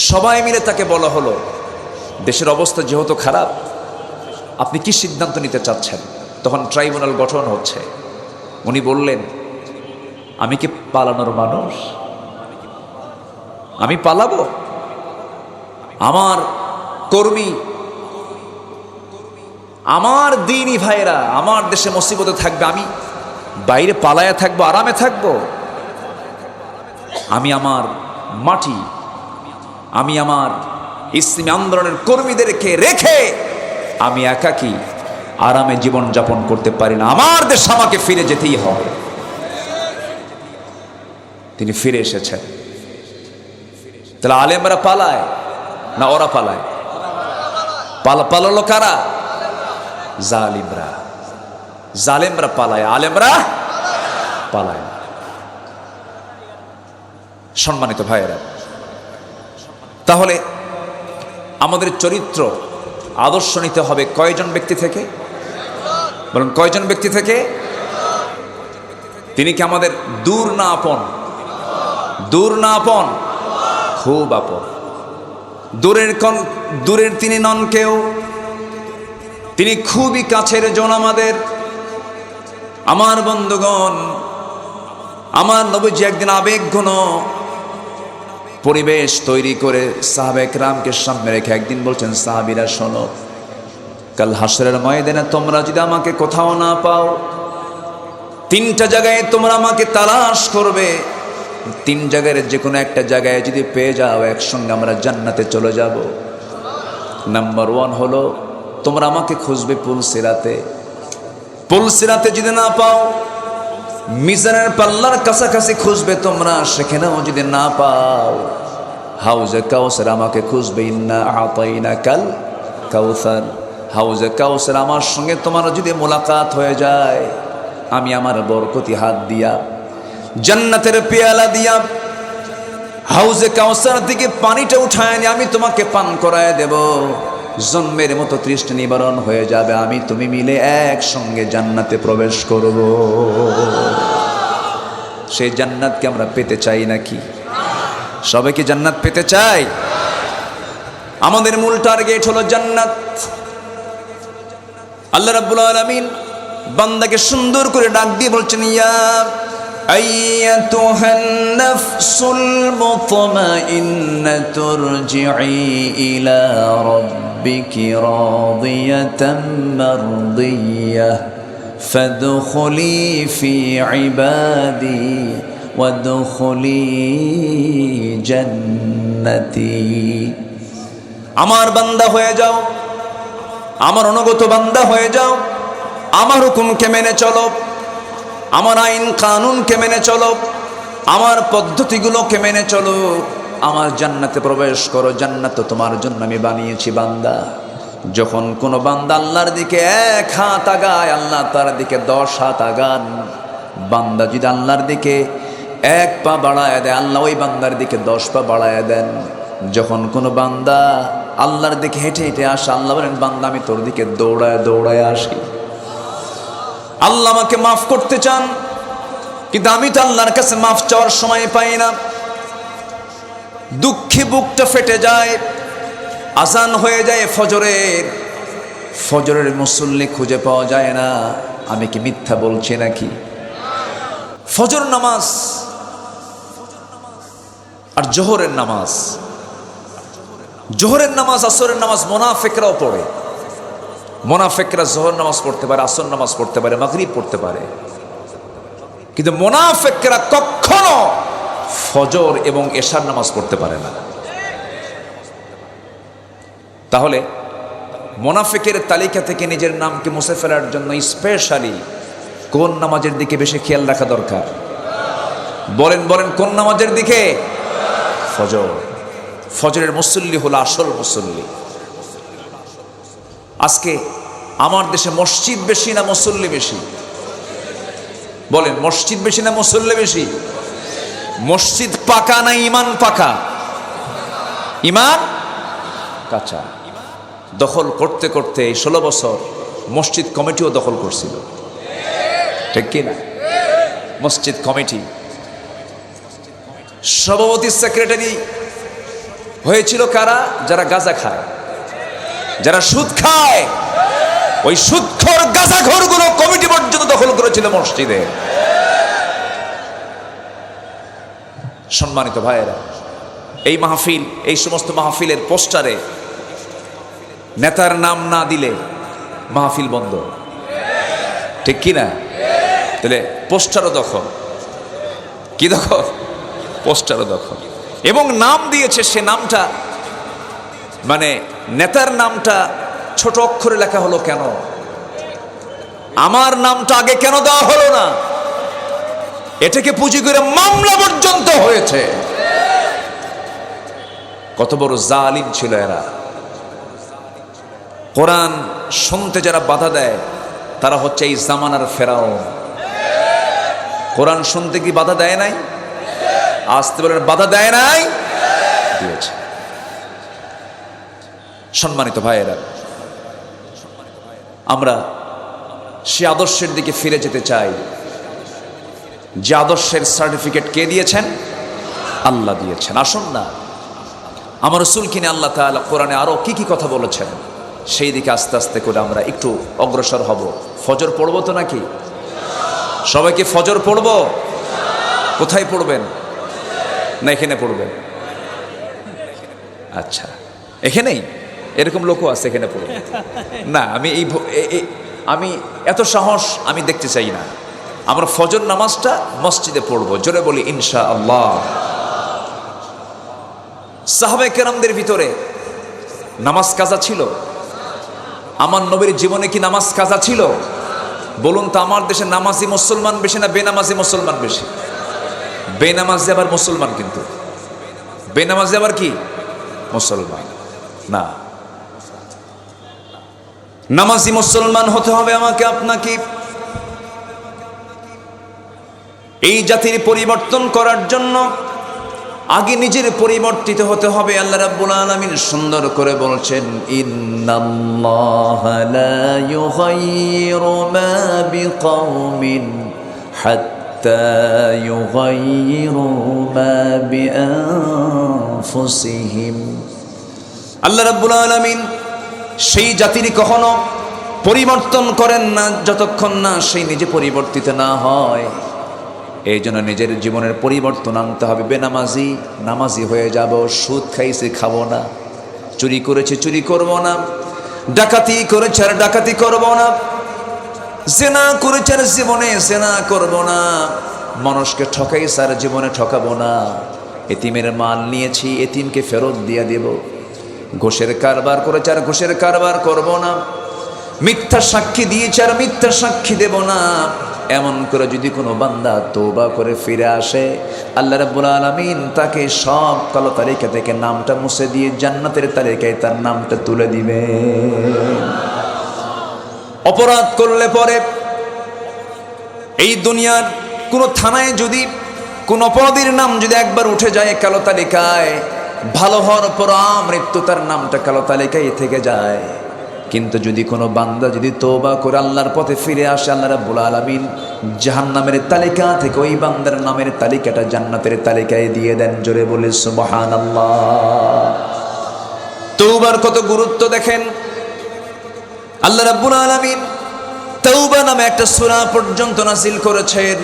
Speaker 1: সবাই মিলে তাকে বলা হলো, দেশের অবস্থা যেহেতু খারাপ, আপনি কি সিদ্ধান্ত নিতে চাচ্ছেন? তখন ট্রাইব্যুনাল গঠন হচ্ছে। উনি বললেন, আমি কি পালানোর মানুষ? আমি পালাবো? আমার কর্মী, আমার দিনী ভাইরা আমার দেশে মুসিবতে থাকবে, আমি বাইরে পালায়া থাকবো, আরামে থাকবো? আমি আমার মাটি, আমি আমার ইসলামী আন্দোলনের কর্মীদেরকে রেখে আমি একাকী আরামে জীবন যাপন করতে পারি না। আমার দেশ আমাকে ফিরে যেতেই হবে। তিনি ফিরে এসেছেন। তাহলে আলেমরা পালায় না ওরা পালায়? পালালো কারা? জালিমরা। জালেমরা পালায়, আলেমরা পালায় না। সম্মানিত ভাইয়েরা, তাহলে আমাদের চরিত্র আদর্শ নিতে হবে কয়জন ব্যক্তি থেকে? বলুন, কয়জন ব্যক্তি থেকে? তিনি কি আমাদের দূর না আপন? দূর না আপন? খুব আপন। দূরের তিনি নন কেউ, তিনি খুবই কাছের জন আমাদের। আমার বন্ধুগণ, আমার নবীজি একদিন আবেগঘন পরিবেশ তৈরি করে সাহাবায়ে কেরামকে সামনে রেখে একদিন বলছেন, সাহাবীরা শোনো, কাল হাসরের ময়দানে তোমরা যদি আমাকে কোথাও না পাও, 3টা জায়গায় তোমরা আমাকে তালাশ করবে। 3 জায়গায় যে কোনো একটা জায়গায় যদি পেয়ে যাও, একসঙ্গে আমরা জান্নাতে চলে যাব। নাম্বার 1 হলো, তোমরা আমাকে খুঁজবে পুলসিরাতে। পুলসিরাতে যদি না পাও, মিজানের পাল্লার কাছাকাছি খুঁজবে তোমরা, সেখানেও যদি না পাও, হাউজে কাউসার আমাকে খুঁজবে। ইন্না আতাইনাকাল কাউসার, হাউজে কাউসার আমার সঙ্গে তোমার যদি মোলাকাত হয়ে যায়, আমি আমার বরকতি হাত দিয়া, জান্নাতের পেয়ালা দিয়া হাউজে কাউসার থেকে পানিটা উঠায় নিয়ে আমি তোমাকে পান করায় দেব। জন্মের মতো তৃষ্ণা নিবারণ হয়ে যাবে, আমি তুমি মিলে একসঙ্গে জান্নাতে প্রবেশ করব। সেই জান্নাতকে আমরা পেতে চাই নাকি? সবাইকে জান্নাত পেতে চাই? আমাদের মূল টার্গেট হলো জান্নাত। আল্লাহ রাব্বুল আলামিন বান্দাকে সুন্দর করে ডাক দিয়ে বলছেন, ইয়া আইয়াতুহান নাফসুল মুতমাইন্নাতু ইরজিই ইলা রাব্বিকি রাদিয়াতাম মারদিয়াহ ফাদখুলি ফি ইবাদি ওয়াদখুলি জান্নাতি। আমার বান্দা হয়ে যাও, আমার অনুগত বান্দা হয়ে যাও, আমার হুকুমকে মেনে চলো, আমার আইন কানুনকে মেনে চলো, আমার পদ্ধতিগুলোকে মেনে চলো, আমার জান্নাতে প্রবেশ করো। জান্নাত তো তোমার জন্য আমি বানিয়েছি বান্দা। যখন কোনো বান্দা আল্লাহর দিকে 1 হাত আগায়, আল্লাহ তার দিকে 10 হাত আগান। বান্দা যদি আল্লাহর দিকে 1 পা বাড়ায় দেয়, আল্লাহ ওই বান্দার দিকে 10 পা বাড়ায় দেন। যখন কোনো বান্দা আল্লাহর দিকে হেঁটে হেঁটে আসে, আল্লাহ বলেন, বান্দা আমি তোর দিকে দৌড়ায় দৌড়ায় আসি। আল্লাহ আমাকে মাফ করতে চান, কিন্তু আমি তো আল্লাহর কাছে মাফ চাওয়ার সময় পাই না। দুঃখে বুকটা ফেটে যায়। আজান হয়ে যায় ফজরের মুসল্লি খুঁজে পাওয়া যায় না। আমি কি মিথ্যা বলছি নাকি? ফজর নামাজ আর জোহরের নামাজ, আসরের নামাজ মুনাফিকরাও পড়ে। মুনাফিকরা জোহর নামাজ পড়তে পারে, আসর নামাজ পড়তে পারে, মাগরিব পড়তে পারে, কিন্তু মুনাফিকরা কখনো ফজর এবং এশার নামাজ পড়তে পারে না। তাহলে মুনাফিকের তালিকা থেকে নিজের নামকে মুছে ফেলার জন্য স্পেশালি কোন নামাজের দিকে বেশি খেয়াল রাখা দরকার? বলেন কোন নামাজের দিকে? ফজর। ফজরের মুসল্লি হলো আসল মুসল্লি। আজকে আমার দেশে মসজিদ বেশি না মুসল্লি বেশি? বলেন, মসজিদ বেশি না মুসল্লি বেশি? মসজিদ পাকা না ইমান পাকা? ইমান কাঁচা। দখল করতে করতে এই 16 বছর মসজিদ কমিটিও দখল করছিল, ঠিক কি না? মসজিদ কমিটি সভাপতি সেক্রেটারি হয়েছিল কারা? যারা গাঁজা খায়, যারা সুদ খায়। ওই সুদখোর গাঁজাখোরগুলো কমিটি পর্যন্ত দখল করেছিল মসজিদে। সম্মানিত ভাইয়েরা, এই মাহফিল, এই সমস্ত মাহফিলের পোস্টারে নেতার নাম না দিলে মাহফিল বন্ধ, ঠিক কি না? তাহলে পোস্টারও দখল। কি দখল? পোস্টারও দখল। এবং নাম দিয়েছে, সে নামটা মানে নেতার নামটা ছোট অক্ষরে লেখা হলো কেন? আমার নামটা আগে কেন দেওয়া হলো না? এটাকে পুঁজি করে মামলা পর্যন্ত হয়েছে। কত বড় জালিম ছিল এরা। কোরআন শুনতে যারা বাধা দেয় তারা হচ্ছে এই জামানার ফেরাউন। কোরআন শুনতে কি বাধা দেয় নাই? আসতে বলেন, বাধা দেয় নাই? দিয়েছে। সম্মানিত ভাইয়েরা, আমরা সে আদর্শের দিকে ফিরে যেতে চাই যে আদর্শের সার্টিফিকেট কে দিয়েছেন? আল্লাহ দিয়েছেন। আসুন না, আমার রাসূল কিনে আল্লাহ তাআলা কোরআনে আরো কি কি কথা বলেছেন সেই দিকে আস্তে আস্তে করে আমরা একটু অগ্রসর হব। ফজর পড়বো তো নাকি? সবাইকে ফজর পড়বো? কোথায় পড়বেন? না এখানে পড়বেন? আচ্ছা, এখানেই? এরকম লোকও আছে এখানে পড়বে না? আমি এত সাহস আমি দেখতে চাই না। আমরা ফজর নামাজটা মসজিদে পড়বো। জোরে বলি ইনশাআল্লাহ। সাহাবায়ে কেরামদের ভিতরে নামাজ কাজা ছিল? আমার নবীর জীবনে কি নামাজ কাজা ছিল? বলুন তো, আমার দেশে নামাজি মুসলমান বেশি না বেনামাজি মুসলমান বেশি? বেনামাজি আবার মুসলমান, কিন্তু বেনামাজি আবার কি মুসলমান না। নামাজি মুসলমান হতে হবে আমাকে আপনাকে। এই জাতির পরিবর্তন করার জন্য আগে নিজের পরিবর্তিত হতে হবে। আল্লাহ রাব্বুল আলামিন সুন্দর করে বলছেন, ইন্নাল্লাহা লা ইউগাইয়িরু মা বিকাউমিন হাত্তা ইউগাইয়িরু মা বিআনফুসিহিম। আল্লাহ রাব্বুল আলামিন সেই জাতির কখনো পরিবর্তন করেন না যতক্ষণ না সেই নিজে পরিবর্তিত না হয়। এই জন্য নিজের জীবনের পরিবর্তন আনতে হবে। বেনামাজি নামাজি হয়ে যাব, সুদ খাইছে খাবো না, চুরি করেছে চুরি করব না, ডাকাতি করেছে আর ডাকাতি করব না, জেনা করেছে আর জীবনে জেনা করব না, মানুষকে ঠকাইছে আর জীবনে ঠকাবো না, এতিমের মাল নিয়েছি এতিমকে ফেরত দিয়ে দেব, ঘুষের কারবার করেছে আর ঘুষের কারবার করব না, মিথ্যা সাক্ষী দিয়েছে আর মিথ্যা সাক্ষী দেব না। এমন করে যদি কোনো বান্দা তওবা করে ফিরে আসে, আল্লাহ রাব্বুল আলামিন তাকে সব কালো তালিকা থেকে নামটা মুছে দিয়ে জান্নাতের তালিকায় তার নামটা তুলে দিবে। অপরাধ করলে পরে এই দুনিয়ার কোনো থানায় যদি কোন অপরাধীর নাম যদি একবার উঠে যায় কালো তালিকায়, ভালো হওয়ার পর মৃত্যু তার নামটা কালো তালিকায় থেকে যায়। কিন্তু যদি কোনো বান্দা যদি তওবা করে আল্লাহর পথে ফিরে আসে, আল্লাহ রাব্বুল আলামিন জাহান্নামের তালিকা থেকে ওই বান্দার নামের তালিকাটা জান্নাতের তালিকায় দিয়ে দেন। জোরে বলে সুবহানাল্লাহ। তওবার কত গুরুত্ব দেখেন। আল্লাহ রাব্বুল আলামিন তওবা নামে একটা সূরা পর্যন্ত নাযিল করেছেন।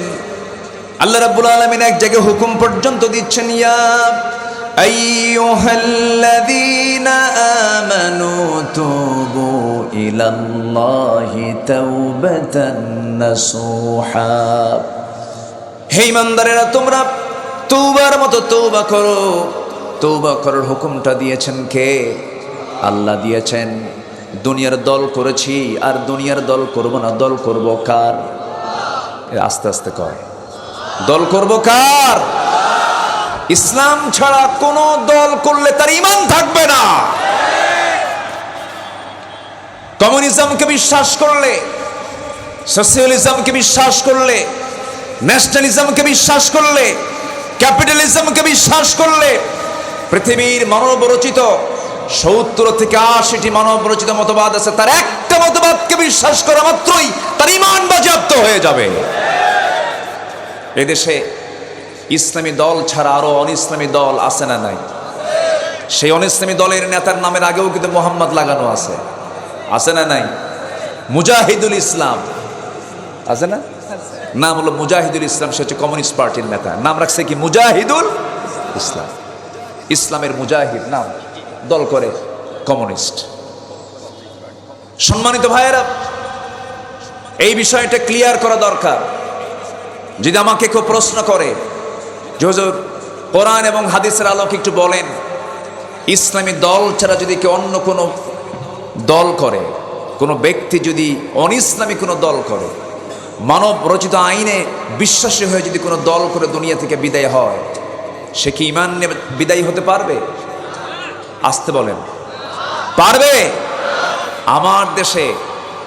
Speaker 1: আল্লাহ রাব্বুল আলামিন এক জায়গায় হুকুম পর্যন্ত দিচ্ছেন, ইয়া আইয়ুহাল্লাযীনা আমানু তুবু ইলাল্লাহি তাওবাতান নাসুহা। হে ঈমানদারেরা, তোমরা তওবার মতো তওবা করো। তওবা করার হুকুমটা দিয়েছেন কে? আল্লাহ দিয়েছেন। দুনিয়ার দল করেছি আর দুনিয়ার দল করব না, দল করব কার? আস্তে আস্তে কয়, দল করব কার? ইসলাম ছাড়া কোন দল করলে তার ঈমান থাকবে না। কমিউনিজমকে বিশ্বাস করলে, সোশিয়ালিজমকে বিশ্বাস করলে, ন্যাশনালিজমকে বিশ্বাস করলে, ক্যাপিটালিজমকে বিশ্বাস করলে, পৃথিবীর মানব রচিত 70 থেকে 80টি মানব রচিত মতবাদ আছে, তার একটা মতবাদকে বিশ্বাস করা মাত্রই তার ঈমান বাজেয়াপ্ত হয়ে যাবে। এদেশে ইসলামী দল ছাড়া আরো অনিসলামী দল আছে না নাই? সেই অনিসলামী দলের নেতার নামের আগেও কিন্তু মোহাম্মদ লাগানো আছে, আছে না নাই? মুজাহিদুল ইসলাম আছে না? নাম হলো মুজাহিদুল ইসলাম, সে হচ্ছে কমিউনিস্ট পার্টির নেতা। নাম রাখছে কি? মুজাহিদুল ইসলাম। ইসলামের মুজাহিদ নাম, দল করে কমিউনিস্ট। সম্মানিত ভাইয়েরা, এই বিষয়টা ক্লিয়ার করা দরকার। যদি আমাকে কেউ প্রশ্ন করে যে হুজুর কোরআন এবং হাদিসের আলোকে একটু বলেন, ইসলামী দল ছাড়া যদি কেউ অন্য কোনো দল করে, কোনো ব্যক্তি যদি অনিসলামী কোনো দল করে, মানব রচিত আইনে বিশ্বাসী হয়ে যদি কোনো দল করে দুনিয়া থেকে বিদায় হয়, সে কি ঈমান নিয়ে বিদায় হতে পারবে? আসতে বলেন, পারবে? আমার দেশে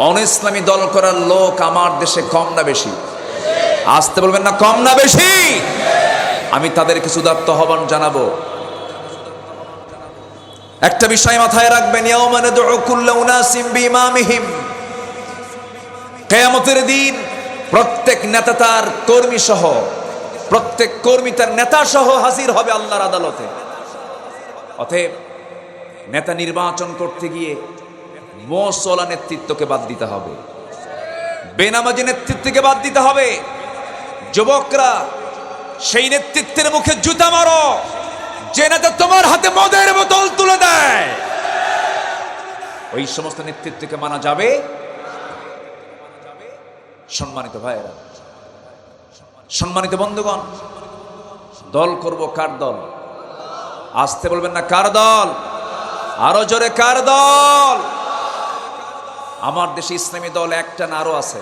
Speaker 1: অনিসলামী দল করার লোক আমার দেশে কম না বেশি? আসতে বলবেন না, কম না বেশি? আমি তাদেরকে সুদার্থ আহ্বান জানাবো। একটা বিষয় মাথায় রাখবেন, ইয়াউমা নাদউ কুল্লা উনাসিম বিইমামিহিম। কিয়ামতের দিন প্রত্যেক নেতা তার কর্মী সহ, প্রত্যেক কর্মী তার নেতা সহ হাজির হবে আল্লাহর আদালতে। অতএব নেতা নির্বাচন করতে গিয়ে মোসলা নেতৃত্বকে বাদ দিতে হবে, বেনামাজি নেতৃত্বকে বাদ দিতে হবে। যুবকরা, সেই নেতৃত্বের মুখে জুতা মারো যে নেতা তোমার হাতে মদের বোতল তুলে দেয়। ওই সমস্ত নেতৃত্বকে মানা যাবে? সম্মানিত ভাইয়েরা, সম্মানিত বন্ধুগণ, দল করব কার দল? আসতে বলবেন না, কার দল? আরো জোরে, কার দল? আমার দেশে ইসলামী দল একটা না আরো আছে?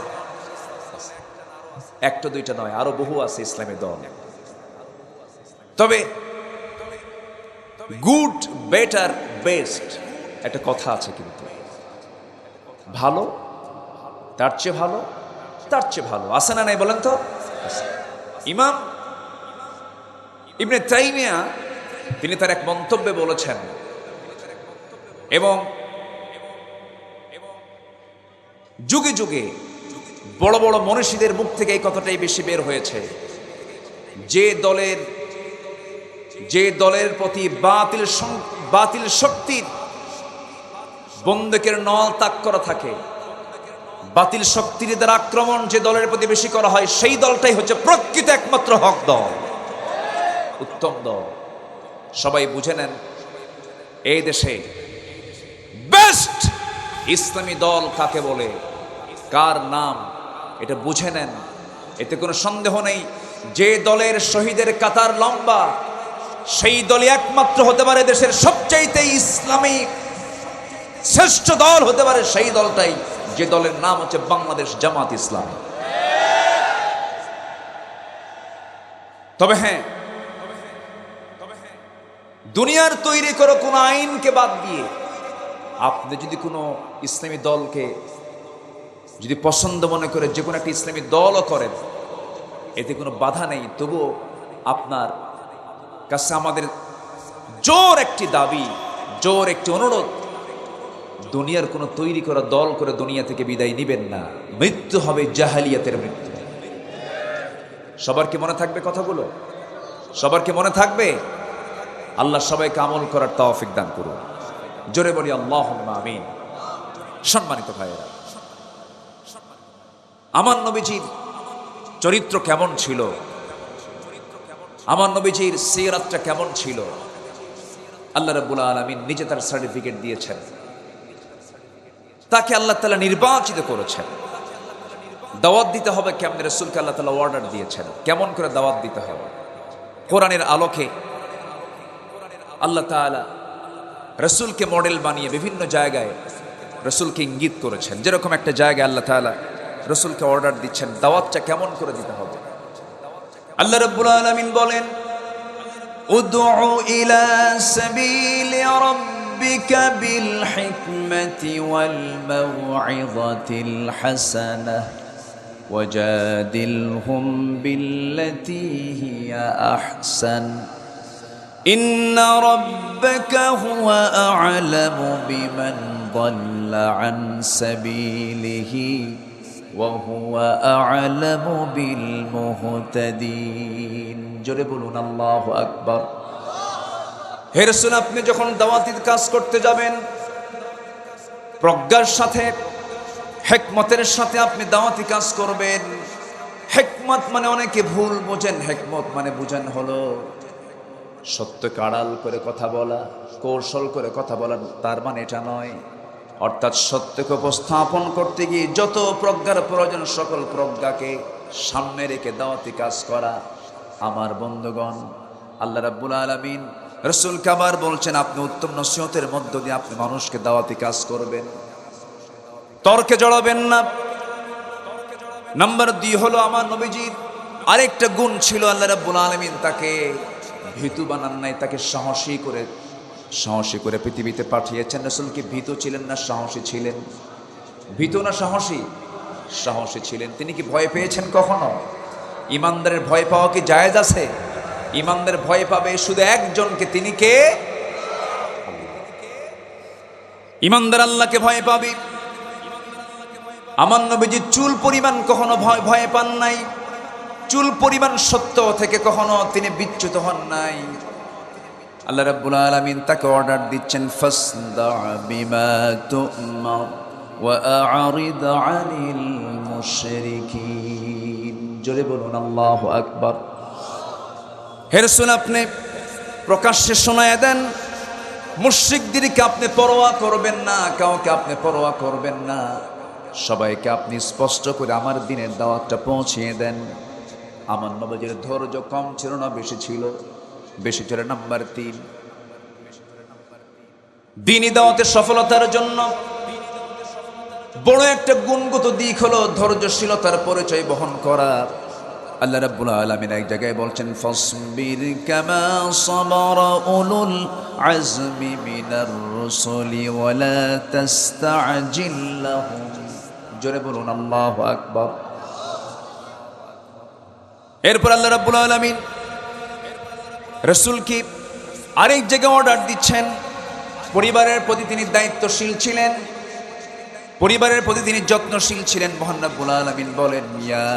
Speaker 1: একটা দুইটা নয়, আরো বহু আছে ইসলামী দল। তবে গুড, বেটার, বেস্ট একটা কথা আছে, কিন্তু ভালো, তার চেয়ে ভালো, তার চেয়ে ভালো আছে না নাই বলেন তো? ইমাম ইবনে তাইমিয়া তিনি তার এক মন্তব্যে বলেছেন, এবং যুগে যুগে বড় বড় মনীষীদের মুখ থেকে এই কথাটাই বেশি বের হয়েছে, যে দলের প্রতি বাতিল শক্তির বন্দুকের নল তাক করা থাকে, বাতিল শক্তির দ্বারা আক্রমণ যে দলের প্রতি বেশি করা হয়, সেই দলটাই হচ্ছে প্রকৃত একমাত্র হক দল, উত্তম দল। সবাই বুঝে নেন, এই দেশে বেস্ট ইসলামী দল কাকে বলে, কার নাম, এটা বুঝে নেন। এতে কোনো সন্দেহ নেই, যে দলের শহীদের কাতার লম্বা, সেই দলই একমাত্র হতে পারে দেশের সবচাইতে ইসলামী শ্রেষ্ঠ দল হতে পারে সেই দলটাই, যে দলের নাম হচ্ছে বাংলাদেশ জামাত ইসলামী। তবে হ্যাঁ, দুনিয়ার তৈরি করো কোন আইনকে বাদ দিয়ে আপনি যদি কোনো ইসলামী দলকে যদি পছন্দ মনে করে যে কোনো একটা ইসলামী দলও করেন, এতে কোনো বাধা নেই। তবুও আপনার কাছে আমাদের জোর একটি দাবি, জোর একটি অনুরোধ, দুনিয়ার কোনো তৈরি করা দল করে দুনিয়া থেকে বিদায় নিবেন না। মৃত্যু হবে জাহালিয়াতের মৃত্যু। সবার কি মনে থাকবে কথাগুলো? সবার কি মনে থাকবে? আল্লাহ সবাইকে আমল করার তৌফিক দান করুন। জোরে বলি আল্লাহুম্মা আমিন। সম্মানিত ভাইয়েরা, আমার নবীজির চরিত্র কেমন ছিল, আমার নবীজির সিরাতটা কেমন ছিল, আল্লাহ রাব্বুল আলামিন নিজে তার সার্টিফিকেট দিয়েছেন। তাকে আল্লাহ তাআলা নির্বাচিত করেছেন। দাওয়াত দিতে হবে কেমন, রাসূলকে আল্লাহ তাআলা অর্ডার দিয়েছেন কেমন করে দাওয়াত দিতে হবে। কোরআনের আলোকে আল্লাহ তাআলা রাসূলকে মডেল বানিয়ে বিভিন্ন জায়গায় রাসূলকে ইঙ্গিত করেছেন। যেরকম একটা জায়গায় আল্লাহ তাআলা রাসূলকে অর্ডার দিচ্ছেন দাওয়াতটা কেমন করে দিতে হবে। আল্লাহ রাব্বুল আলামিন বলেন,
Speaker 3: ادع إلى سبيل ربك بالحكمة والموعظة الحسنة وجادلهم بالتي هي أحسن إن ربك هو أعلم بمن ضل عن سبيله وهو أعلم بالمهتدين জোরে বলুন আল্লাহু আকবার। হে রাসূল, আপনি যখন দাওয়াতের কাজ করতে যাবেন প্রজ্ঞার সাথে হিকমতের সাথে আপনি দাওয়াতি কাজ করবেন। হিকমত মানে অনেকে ভুল বোঝেন, হিকমত মানে বুঝেন হলো সত্যকে আড়াল করে কথা বলা, কৌশল করে কথা বলা, তার মানে এটা নয়। অর্থাৎ সত্যকে উপস্থাপন করতে গিয়ে যত প্রজ্ঞার প্রয়োজন সকল প্রজ্ঞাকে সামনে রেখে দাওয়াতি কাজ করা। আমার বন্ধুগণ, আল্লাহ রাব্বুল আলামিন রাসূলকে আবার বলছেন আপনি উত্তম নসিহতের মধ্য দিয়ে আপনি মানুষকে দাওয়াতি কাজ করবেন, তর্কে জড়াবেন না। নাম্বার 2 হলো আমার নবীজির আরেকটা গুণ ছিল, আল্লাহ রাব্বুল আলামিন তাকে ভীতু বানান নাই, তাকে সাহসী করে পৃথিবীতে পাঠিয়েছেন। রাসূল কি ভীতু ছিলেন না সাহসী ছিলেন? ভীতু না সাহসী? সাহসী ছিলেন। তিনি কি ভয় পেয়েছেন কখনো? ইমানদারের ভয় পাওয়া কি জায়েজ আছে? ইমানদার ভয় পাবে শুধু একজনকে, তিনি কে? ইমানদার আল্লাহকে ভয় পাবে। আমার নবীজি চুল পরিমাণ কখনো ভয় পান নাই, চুল পরিমাণ সত্য থেকে কখনো তিনি বিচ্যুত হন নাই। আল্লাহ রাব্বুল আলামিন তাকে অর্ডার দিচ্ছেন ফাসদা বিমা তু'মার ওয়া আ'রিদ আনিল মুশরিকিন। জোরে বলুন আল্লাহু আকবার। হে রাসূল, আপনি প্রকাশ্যে শোনায় দেন মুশরিকদেরকে আপনি পরোয়া করবেন না, কাউকে আপনি পরোয়া করবেন না, সবাইকে আপনি স্পষ্ট করে আমার দ্বীনের দাওয়াতটা পৌঁছিয়ে দেন। আমার নবীর ধৈর্য কম ছিল না, বেশি ছিল? বেশি ছিল। নাম্বার 3, দ্বীনি দাওয়াতের সফলতার জন্য বড় একটা গুণগত দিক হলো ধৈর্যশীলতার পরিচয় বহন করা। আল্লাহ রাব্বুল আলামিন এক জায়গায় বলছেন ফাসবির কামা সাবারা উলুল আজমি মিনার রুসুলি ওয়ালা তাস্তাজিল লাহুম। জোরে বলুন আল্লাহু আকবার। এরপর আল্লাহ রাব্বুল আলামিন রাসূলকে আরেক জায়গায় অর্ডার দিচ্ছেন, পরিবারের প্রতি তিনি দায়িত্বশীল ছিলেন, পরিবারের প্রতি তিনি যত্নশীল ছিলেন। মহান রাব্বুল আলামিন বলেন ইয়া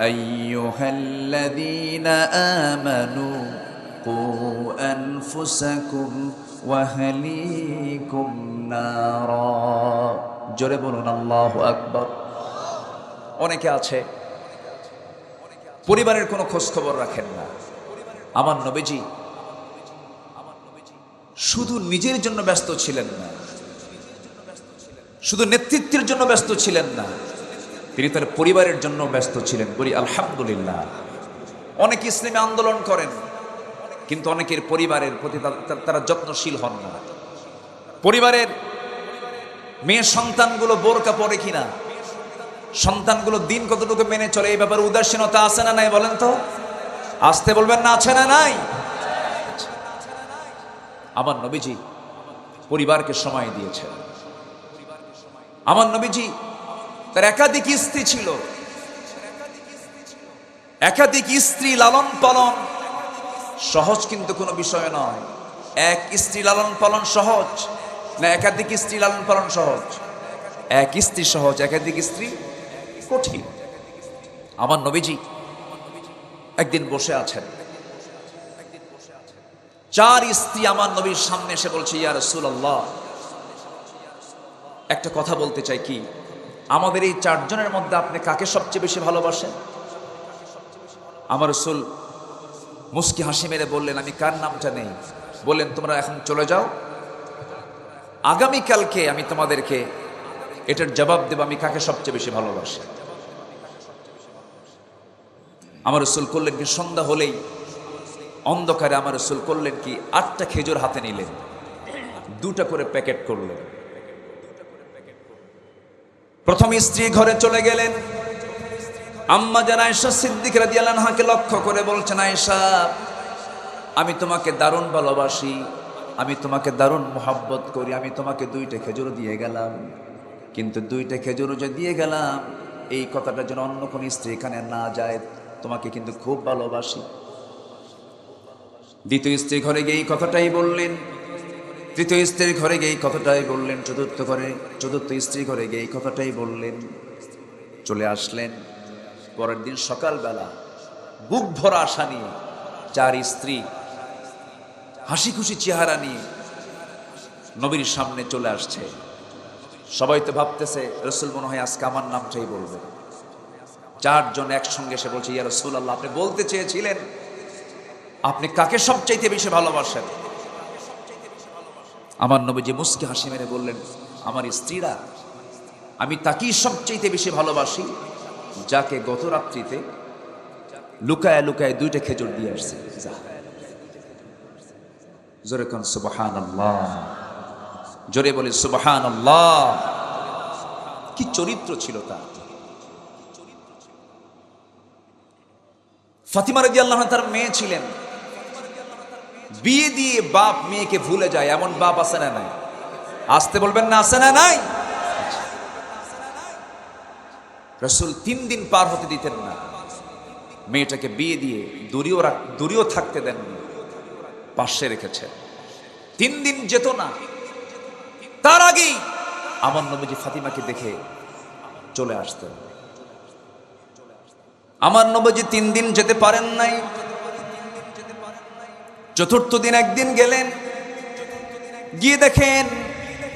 Speaker 3: আইয়ুহাল্লাযীনা আমানু কু আনফুসাকুম ওয়া আহলিকুম নারা। জোরে বলুন আল্লাহু আকবার। অনেকে আছে পরিবারের কোনো খোঁজ খবর রাখেন না। আমার নবীজি শুধু নিজের জন্য ব্যস্ত ছিলেন না, শুধু নেতৃত্বের জন্য ব্যস্ত ছিলেন না, তিনি তার পরিবারের জন্য ব্যস্ত ছিলেন। বলি আলহামদুলিল্লাহ। অনেকে ইসলামী আন্দোলন করেন কিন্তু অনেকের পরিবারের প্রতি তারা যত্নশীল হন না। পরিবারের মেয়ে সন্তানগুলো বোরকা পরে কিনা, সন্তানগুলো দিন কতটুকু মেনে চলে, এই ব্যাপারে উদাসীনতা আছে না নাই বলেন তো? আসতে বলবেন না, আছে না নাই? আমার নবীজি পরিবারকে সময় দিয়েছেন। আমার নবীজি তার একাধিক স্ত্রী ছিল, একাধিক স্ত্রী লালন পালন সহজ কিন্তু কোনো বিষয় নয়। এক স্ত্রী লালন পালন সহজ না একাধিক স্ত্রী লালন পালন সহজ? এক স্ত্রী সহজ, একাধিক স্ত্রী কঠিন। আমার নবীজি একদিন বসে আছেন, 4 স্ত্রী আমার নবীর সামনে এসে বলছে ইয়া রাসূলুল্লাহ, একটা কথা বলতে চাই, কি আমাদের এই 4 জনের মধ্যে আপনি কাকে সবচেয়ে বেশি ভালোবাসেন? আমার রাসূল মুস্কি হাসি মেরে বললেন আমি কার নামটা নেই। বললেন তোমরা এখন চলে যাও, আগামীকালকে আমি তোমাদেরকে এটার জবাব দেব আমি কাকে সবচেয়ে বেশি ভালোবাসি। আমার রাসূল করলেন কি, সন্ধ্যা হলেই অন্ধকারে আমার রাসূল করলেন কি 8টা খেজুর হাতে নিলেন, 2টা করে প্যাকেট করলেন। প্রথম স্ত্রী ঘরে চলে গেলেন, আম্মা জান আয়েশা সিদ্দিকা রাদিয়াল্লাহু আনহাকে লক্ষ্য করে বলছেন আয়েশা আমি তোমাকে দারুণ ভালোবাসি, আমি তোমাকে দারুণ মোহাব্বত করি, আমি তোমাকে 2টা খেজুর দিয়ে গেলাম, কিন্তু 2টা খেজুর যে দিয়ে গেলাম এই কথাটা যেন অন্য কোন স্ত্রী এখানে না যায়, তোমাকে কিন্তু খুব ভালোবাসি। দ্বিতীয় স্ত্রী ঘরে গিয়ে এই কথাটাই বললেন, তৃতীয় স্ত্রীর ঘরে গিয়ে এই কথাটাই বললেন, চতুর্থ স্ত্রী ঘরে গিয়ে এই কথাটাই বললেন। চলে আসলেন পরের দিন সকালবেলা বুক ভরা আশা নিয়ে, 4 স্ত্রী হাসি খুশি চেহারা নিয়ে নবীর সামনে চলে আসছে। সবাই তো ভাবতেছে রাসূল মনে হয় আজকে আমার নামটাই বলবে। 4 জন একসঙ্গে এসে বলছে, ইয়া রাসূলুল্লাহ, আপনি বলতে চেয়েছিলেন আপনি কাকে সবচাইতে বেশি ভালোবাসেন? আমার নবীজি মুস্কি হাসি মেরে বললেন, আমার স্ত্রীরা, আমি তাকেই সবচাইতে বেশি ভালোবাসি যাকে গত রাত্রিতে লুকায় লুকায় 2টা খেজুর দিয়ে আসছে। জোরে কোন সুবহানাল্লাহ, জোরে বলি সুবহানাল্লাহ। কি চরিত্র ছিল তার! ফাতিমা রাদিয়াল্লাহু আনহা তার মেয়ে ছিলেন, বিয়ে দিয়ে বাপ মেয়েকে ভুলে যায়, এমন বাপ আছে না নাই? আসতে বলবেন না, আছে না নাই? রাসূল 3 দিন পার হতে দিতেন না, মেয়েটাকে বিয়ে দিয়ে দূরেও থাকতে দেননি, পাশে রেখেছেন। 3 দিন যেত না, তার আগেই আমার নবীজি ফাতিমাকে দেখে চলে আসতেন। আমার নবীজি 3 দিন যেতে পারেন নাই। চতুর্থ দিন একদিন গেলেন, গিয়ে দেখেন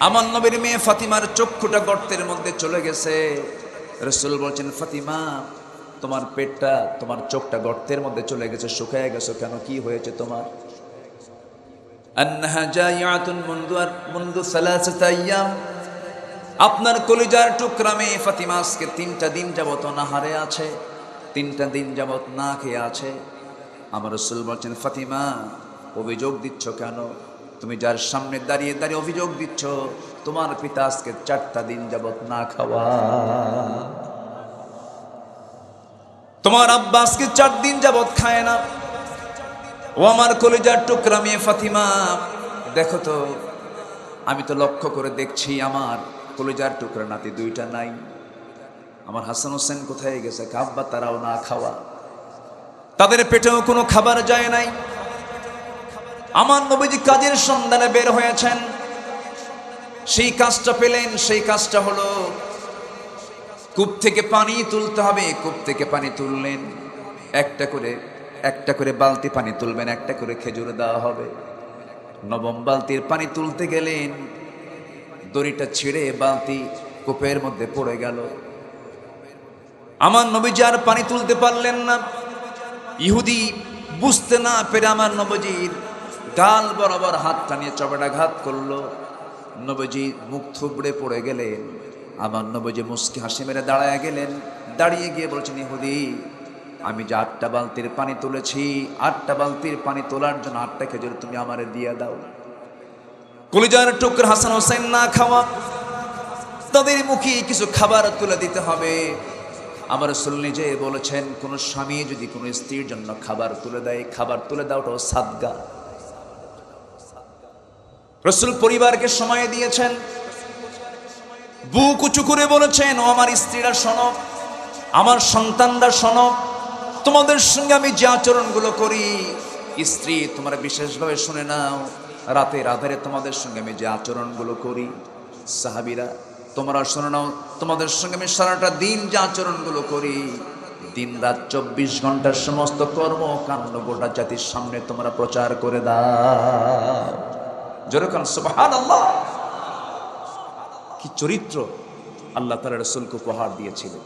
Speaker 3: আমার নবীর মেয়ে ফাতিমার চক্ষুটা গর্তের মধ্যে চলে গেছে। রাসূল বলছেন, ফাতিমা, তোমার পেটটা, তোমার চোখটা গর্তের মধ্যে চলে গেছে, শুকায় গেছো কেন? কি হয়েছে তোমার? আন্নাহা জাইআতুন মুনযু 3 আইয়াম। আপনার কলিজার টুকরা মেয়ে ফাতিমা আজকে 3টা দিন যাবত অনাহারে আছে, 3টা দিন যাবত না খেয়ে আছে। আমার রাসূল বলছেন, ফাতিমা, অভিযোগ দিচ্ছ কেন? তুমি যার সামনে দাঁড়িয়ে দাঁড়িয়ে অভিযোগ দিচ্ছ তোমার পিতা আজকে 4টা দিন যাবত না খাওয়া, তোমার আব্বা আজকে 4 দিন যাবত খায় না। ও আমার কলিজার টুকরা মেয়ে ফাতিমা, দেখো তো, আমি তো লক্ষ্য করে দেখছি আমার কলিজার টুকরা নাতি 2টা নাই। আমার হাসান হোসেন কোথায় গেছে? আব্বা তারাও না খাওয়া, তাদের পেটেও কোনো খাবার যায় নাই। আমার নবীজি কাজের সন্ধানে বের হয়েছেন, সেই কাজটা পেলেন। সেই কাজটা হলো কূপ থেকে পানি তুলতে হবে। কূপ থেকে পানি তুললেন, একটা করে বালতি পানি তুলবেন, একটা করে খেজুর দেওয়া হবে। 9ম বালতির পানি তুলতে গেলেন, দড়িটা ছিঁড়ে বালতি কূপের মধ্যে পড়ে গেল। আমার নবীজি আর পানি তুলতে পারলেন না। ইহুদি বুঝতে না পেরে আমার নবীজির গাল বরাবর হাতটা নিয়ে চপেটাঘাত করলো। নবীজি মুখ থুবড়ে পড়ে গেলেন। আমার নবীজি মুস্কি হাসি মেরে দাঁড়ায় গেলেন। দাঁড়িয়ে গিয়ে বলছেন, ইহুদি, আমি যে 8টা বালতির পানি তুলেছি, 8টা বালতির পানি তোলার জন্য 8টা খেজুর তুমি আমারে দিয়ে দাও। কলিজার টুকরা হাসান হোসেন না খাওয়া, তাদের মুখে কিছু খাবার তুলে দিতে হবে। আমার রাসূল নিজে বলেছেন, কোন স্বামী যদি কোনো স্ত্রীর জন্য খাবার তুলে দেয়, খাবার তুলে দেওয়াটাও সাদগা। রাসূল পরিবারকে সময় দিয়েছেন, বুক উঁচু করে বলেছেন, ও আমার স্ত্রীরা শোনো, আমার সন্তানরা শোনো, তোমাদের সঙ্গে আমি যে আচরণগুলো করি, স্ত্রী তোমরা বিশেষভাবে শুনে নাও। রাতের আধারে তোমাদের সঙ্গে আমি যে আচরণগুলো করি, সাহাবীরা তোমরা শুনে নাও, তোমাদের সঙ্গে আমি সারাটা দিন যে আচরণগুলো করি, দিন রাত 24 ঘন্টার সমস্ত কর্মকাণ্ড গোটা জাতির সামনে তোমরা প্রচার করে দাও। জোরে কান সুবহানাল্লাহ। কি চরিত্র আল্লাহ তাআলা রাসূলকে উপহার দিয়েছিলেন।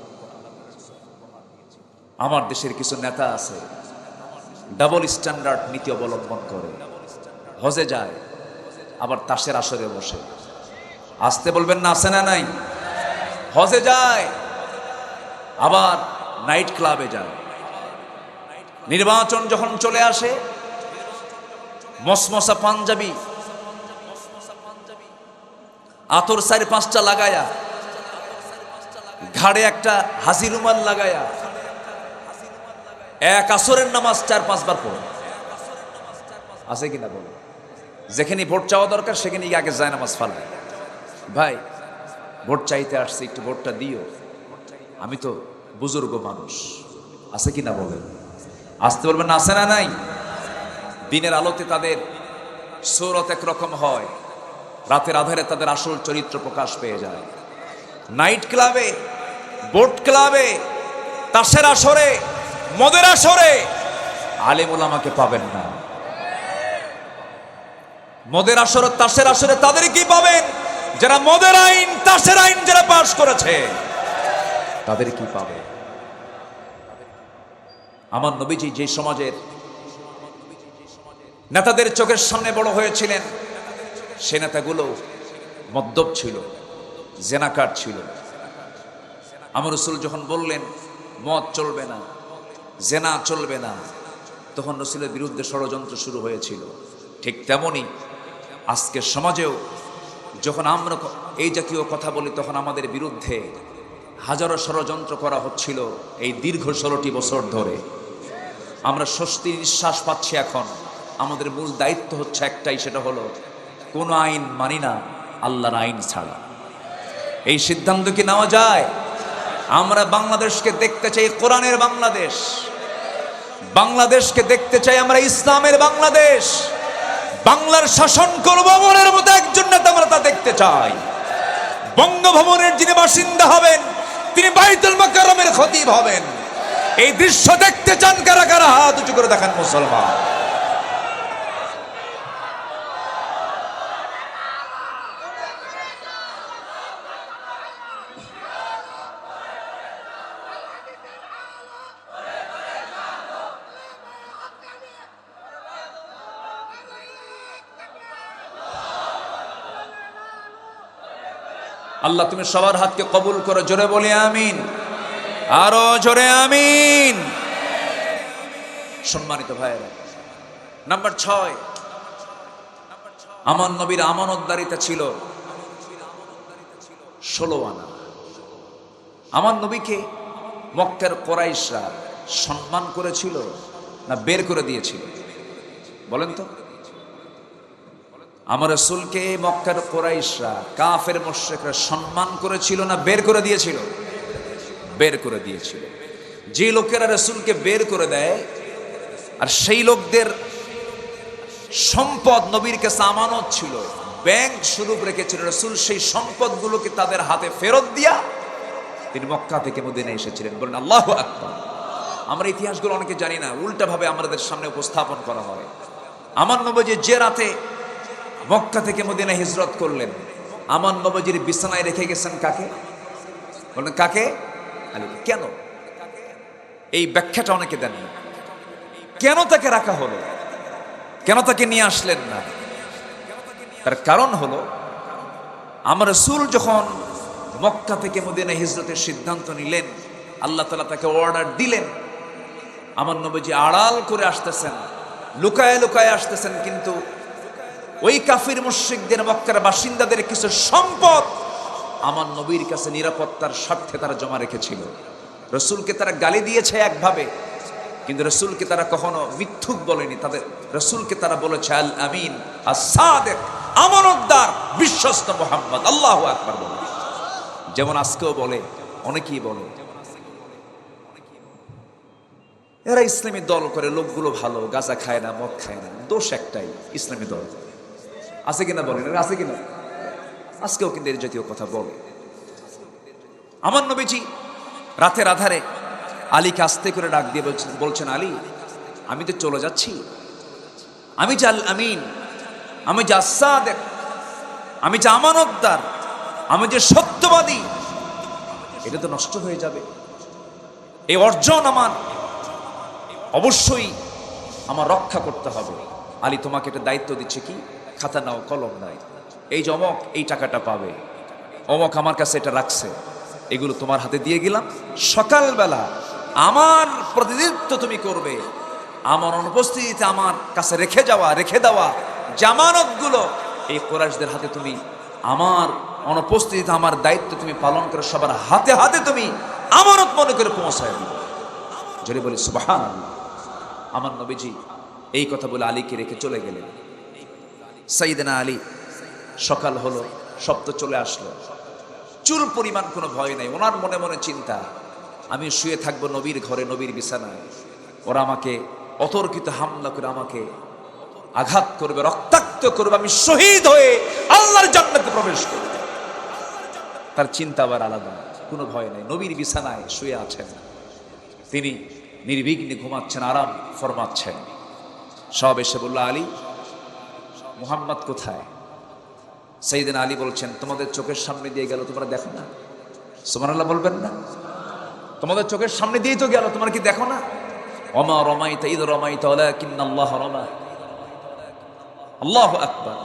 Speaker 3: আমার দেশের কিছু নেতা আছে, ডাবল স্ট্যান্ডার্ড নীতি অবলম্বন করে, হজে যায় আবার তাসের আসরে বসে। আসতে বলবেন না, আছে না নাই? হজে যায় আবার নাইট ক্লাবে যায়। নির্বাচন যখন চলে আসে, মসমসা পাঞ্জাবি, আতর 4-5টা লাগায়া, ঘাড়ে একটা হাসি রুমাল লাগায়া, এক আসরের নামাজ 4-5 বার পড়ে।
Speaker 1: আছে কিনা বলো? যেখানে ভোট চাওয়া দরকার সেখানে আগে যায় নামাজ ফালায়। ভাই ভোট চাইতে আসছে, একটু ভোটটা দিও, আমি তো বুজুর্গ মানুষ, আছে কিনা বলেন? আসতে বলবেন না, আছে না নাই? দিনের আলোতে তাদের সূরত একরকম হয়, রাতের আধারে তাদের আসল চরিত্র প্রকাশ পেয়ে যায়। নাইট ক্লাবে, বোট ক্লাবে, তাসের আসরে, মদের আসরে আলেম ওলামাকে পাবেন না। মদের আসর, তাসের আসরে তাদের কি পাবেন? যারা মদের আইন, তাসের আইন যারা পাশ করেছে, তাদের কি পাবে? আমার নবীজি যে সমাজের নেতাদের চোখের সামনে বড় হয়েছিলেন, সে নেতাগুলো মদ্যপ ছিল, জেনাকার ছিল। আমার রাসূল যখন বললেন মদ চলবে না, জেনা চলবে না, তখন রাসূলের বিরুদ্ধে ষড়যন্ত্র শুরু হয়েছিল। ঠিক তেমনি আজকের সমাজেও যখন আমরা এই জাতীয় কথা বলি, তখন আমাদের বিরুদ্ধে হাজারো ষড়যন্ত্র করা হচ্ছিল এই দীর্ঘ 16টি বছর ধরে। আমরা স্বস্তি নিঃশ্বাস পাচ্ছি এখন। আমাদের মূল দায়িত্ব হচ্ছে একটাই, সেটা হলো কোনো আইন মানি না আল্লাহর আইন ছাড়া। এই সিদ্ধান্ত কি নেওয়া যায়? আমরা বাংলাদেশকে দেখতে চাই কোরআনের বাংলাদেশ, বাংলাদেশকে দেখতে চাই আমরা ইসলামের বাংলাদেশ। বাংলার শাসন করব মনের মতো একজন নেতা আমরা তা দেখতে চাই। বঙ্গভবনের যিনি বাসিন্দা হবেন, তিনি বাইতুল মুকাররমের খতিব হবেন। এই দৃশ্য দেখতে চান কারা কারা? হাত উঁচু করে দেখান মুসলমান। আল্লাহ তুমি সবার হাতকে কবুল করো, জোরে বলি আমিন, আরো জোরে আমিন। সম্মানিত ভাইয়েরা, নাম্বার 6, আমার নবীর আমানতদারিতা ছিল 16 আনা। আমার নবীকে মক্কার কুরাইশরা সম্মান করেছিল না বের করে দিয়েছিল? বলেন তো। আমার রাসূলকে মক্কার কুরাইশরা, কাফের মুশরিকরা সম্মান করেছিল না বের করে দিয়েছিল? বের করে দিয়েছিল। যে লোকেরা রাসূলকে বের করে দেয়, আর সেই লোকদের সম্পদ নবীর কাছে আমানত ছিল, ব্যাংক স্বরূপ রেখেছিল, রাসূল সেই সম্পদগুলোকে তাদের হাতে ফেরত দিয়া তিনি মক্কা থেকে মদিনায় এসেছিলেন। বলেন আল্লাহু আকবার। আমরা ইতিহাসগুলো অনেকে জানি না, উল্টাভাবে আমাদের সামনে উপস্থাপন করা হয়। আমার নবী যে রাতে মক্কা থেকে মদিনায় হিজরত করলেন, আমার নবীর বিছানায় রেখে গেছেন কাকে? বলেন কাকে? আলীকে। কেন? এই ব্যাখ্যাটা অনেকে দেন না। কেন তাকে রাখা হলো? কেন তাকে নিয়ে আসলেন না? তার কারণ হলো, আমার রাসূল যখন মক্কা থেকে মদিনায় হিজরতের সিদ্ধান্ত নিলেন, আল্লাহ তাআলা তাকে অর্ডার দিলেন। আমার নবীজি আড়াল করে আসতেছেন, লুকায়ে লুকায়ে আসতেছেন, কিন্তু ওই কাফির মুশরিকদের, মক্কার বাসিন্দাদের কিছু সম্পদ আমার নবীর কাছে নিরাপত্তার স্বার্থে তারা জমা রেখেছিল। রাসূলকে তারা গালি দিয়েছে একভাবে, কিন্তু রাসূলকে তারা কখনো মিথ্যুক বলেনি। তাদের রাসূলকে তারা বলেছে আল আমিন, আস-সাদিক, আমানতদার, বিশ্বস্ত মুহাম্মদ। আল্লাহু আকবার বলে। যেমন আজকেও বলে, অনেকেই বলে এরা ইসলামী দল করে, লোকগুলো ভালো, গাঁজা খায় না, মদ খায় না। দোষ একটাই, ইসলামী দল। আছে কিনা বলেন? আছে কিনা? আজকেও কিন্তু এর জাতীয় কথা বলে। আমার নবীজি রাতের আধারে আলীকে আস্তে করে ডাক দিয়ে বলছেন আলী, আমি তো চলে যাচ্ছি, আমি যে আল আমিন, আমি যে আস-সাদিক, আমি যে আমানতদার, আমি যে সত্যবাদী, এটা তো নষ্ট হয়ে যাবে। এই অর্জন আমার অবশ্যই আমার রক্ষা করতে হবে। আলী তোমাকে একটা দায়িত্ব দিচ্ছে, কি? খাতা নাও, কলম নাই, এই যে অমক এই টাকাটা পাবে, অমক আমার কাছে এটা রাখছে, এগুলো তোমার হাতে দিয়ে গেলাম। সকালবেলা আমার প্রতিনিধিত্ব তুমি করবে, আমার অনুপস্থিতিতে আমার কাছে রেখে দেওয়া জামানতগুলো এই কুরাইশদের হাতে তুমি, আমার অনুপস্থিতিতে আমার দায়িত্ব তুমি পালন করে সবার হাতে হাতে তুমি আমানত মনে করে পৌঁছায় দিবে। যদি বলি সুবহানাল্লাহ। আমার নবীজি এই কথা বলে আলীকে রেখে চলে গেলেন। সাইয়েদনা আলী, সকাল হলো, শব্দ চলে আসলো, চুল পরিমাণ কোনো ভয় নাই। ওনার মনে মনে চিন্তা, আমি শুয়ে থাকবো নবীর ঘরে, নবীর বিছানায়, ওরা আমাকে অতর্কিত হামলা করে আমাকে আঘাত করবে, রক্তাক্ত করবে, আমি শহীদ হয়ে আল্লাহর জান্নাতে প্রবেশ করব। তার চিন্তা আবার আলাদা, কোনো ভয় নাই, নবীর বিছানায় শুয়ে আছেন, তিনি নির্বিঘ্নে ঘুমাচ্ছেন, আরাম ফরমাচ্ছেন। সব এসে বলল, আলী, মুহাম্মদ কোথায়? সাইয়েদনা আলী বলছেন, তোমাদের চোখের সামনে দিয়ে গেল, তোমরা দেখো না? সুবহানাল্লাহ বলবেন না? তোমাদের চোখের সামনে দিয়েই তো গেল, তোমরা কি দেখো না? ওমা রমাইতা ইদ রমাইতা ওয়ালাকিন্নাল্লাহ রামা। আল্লাহু আকবার।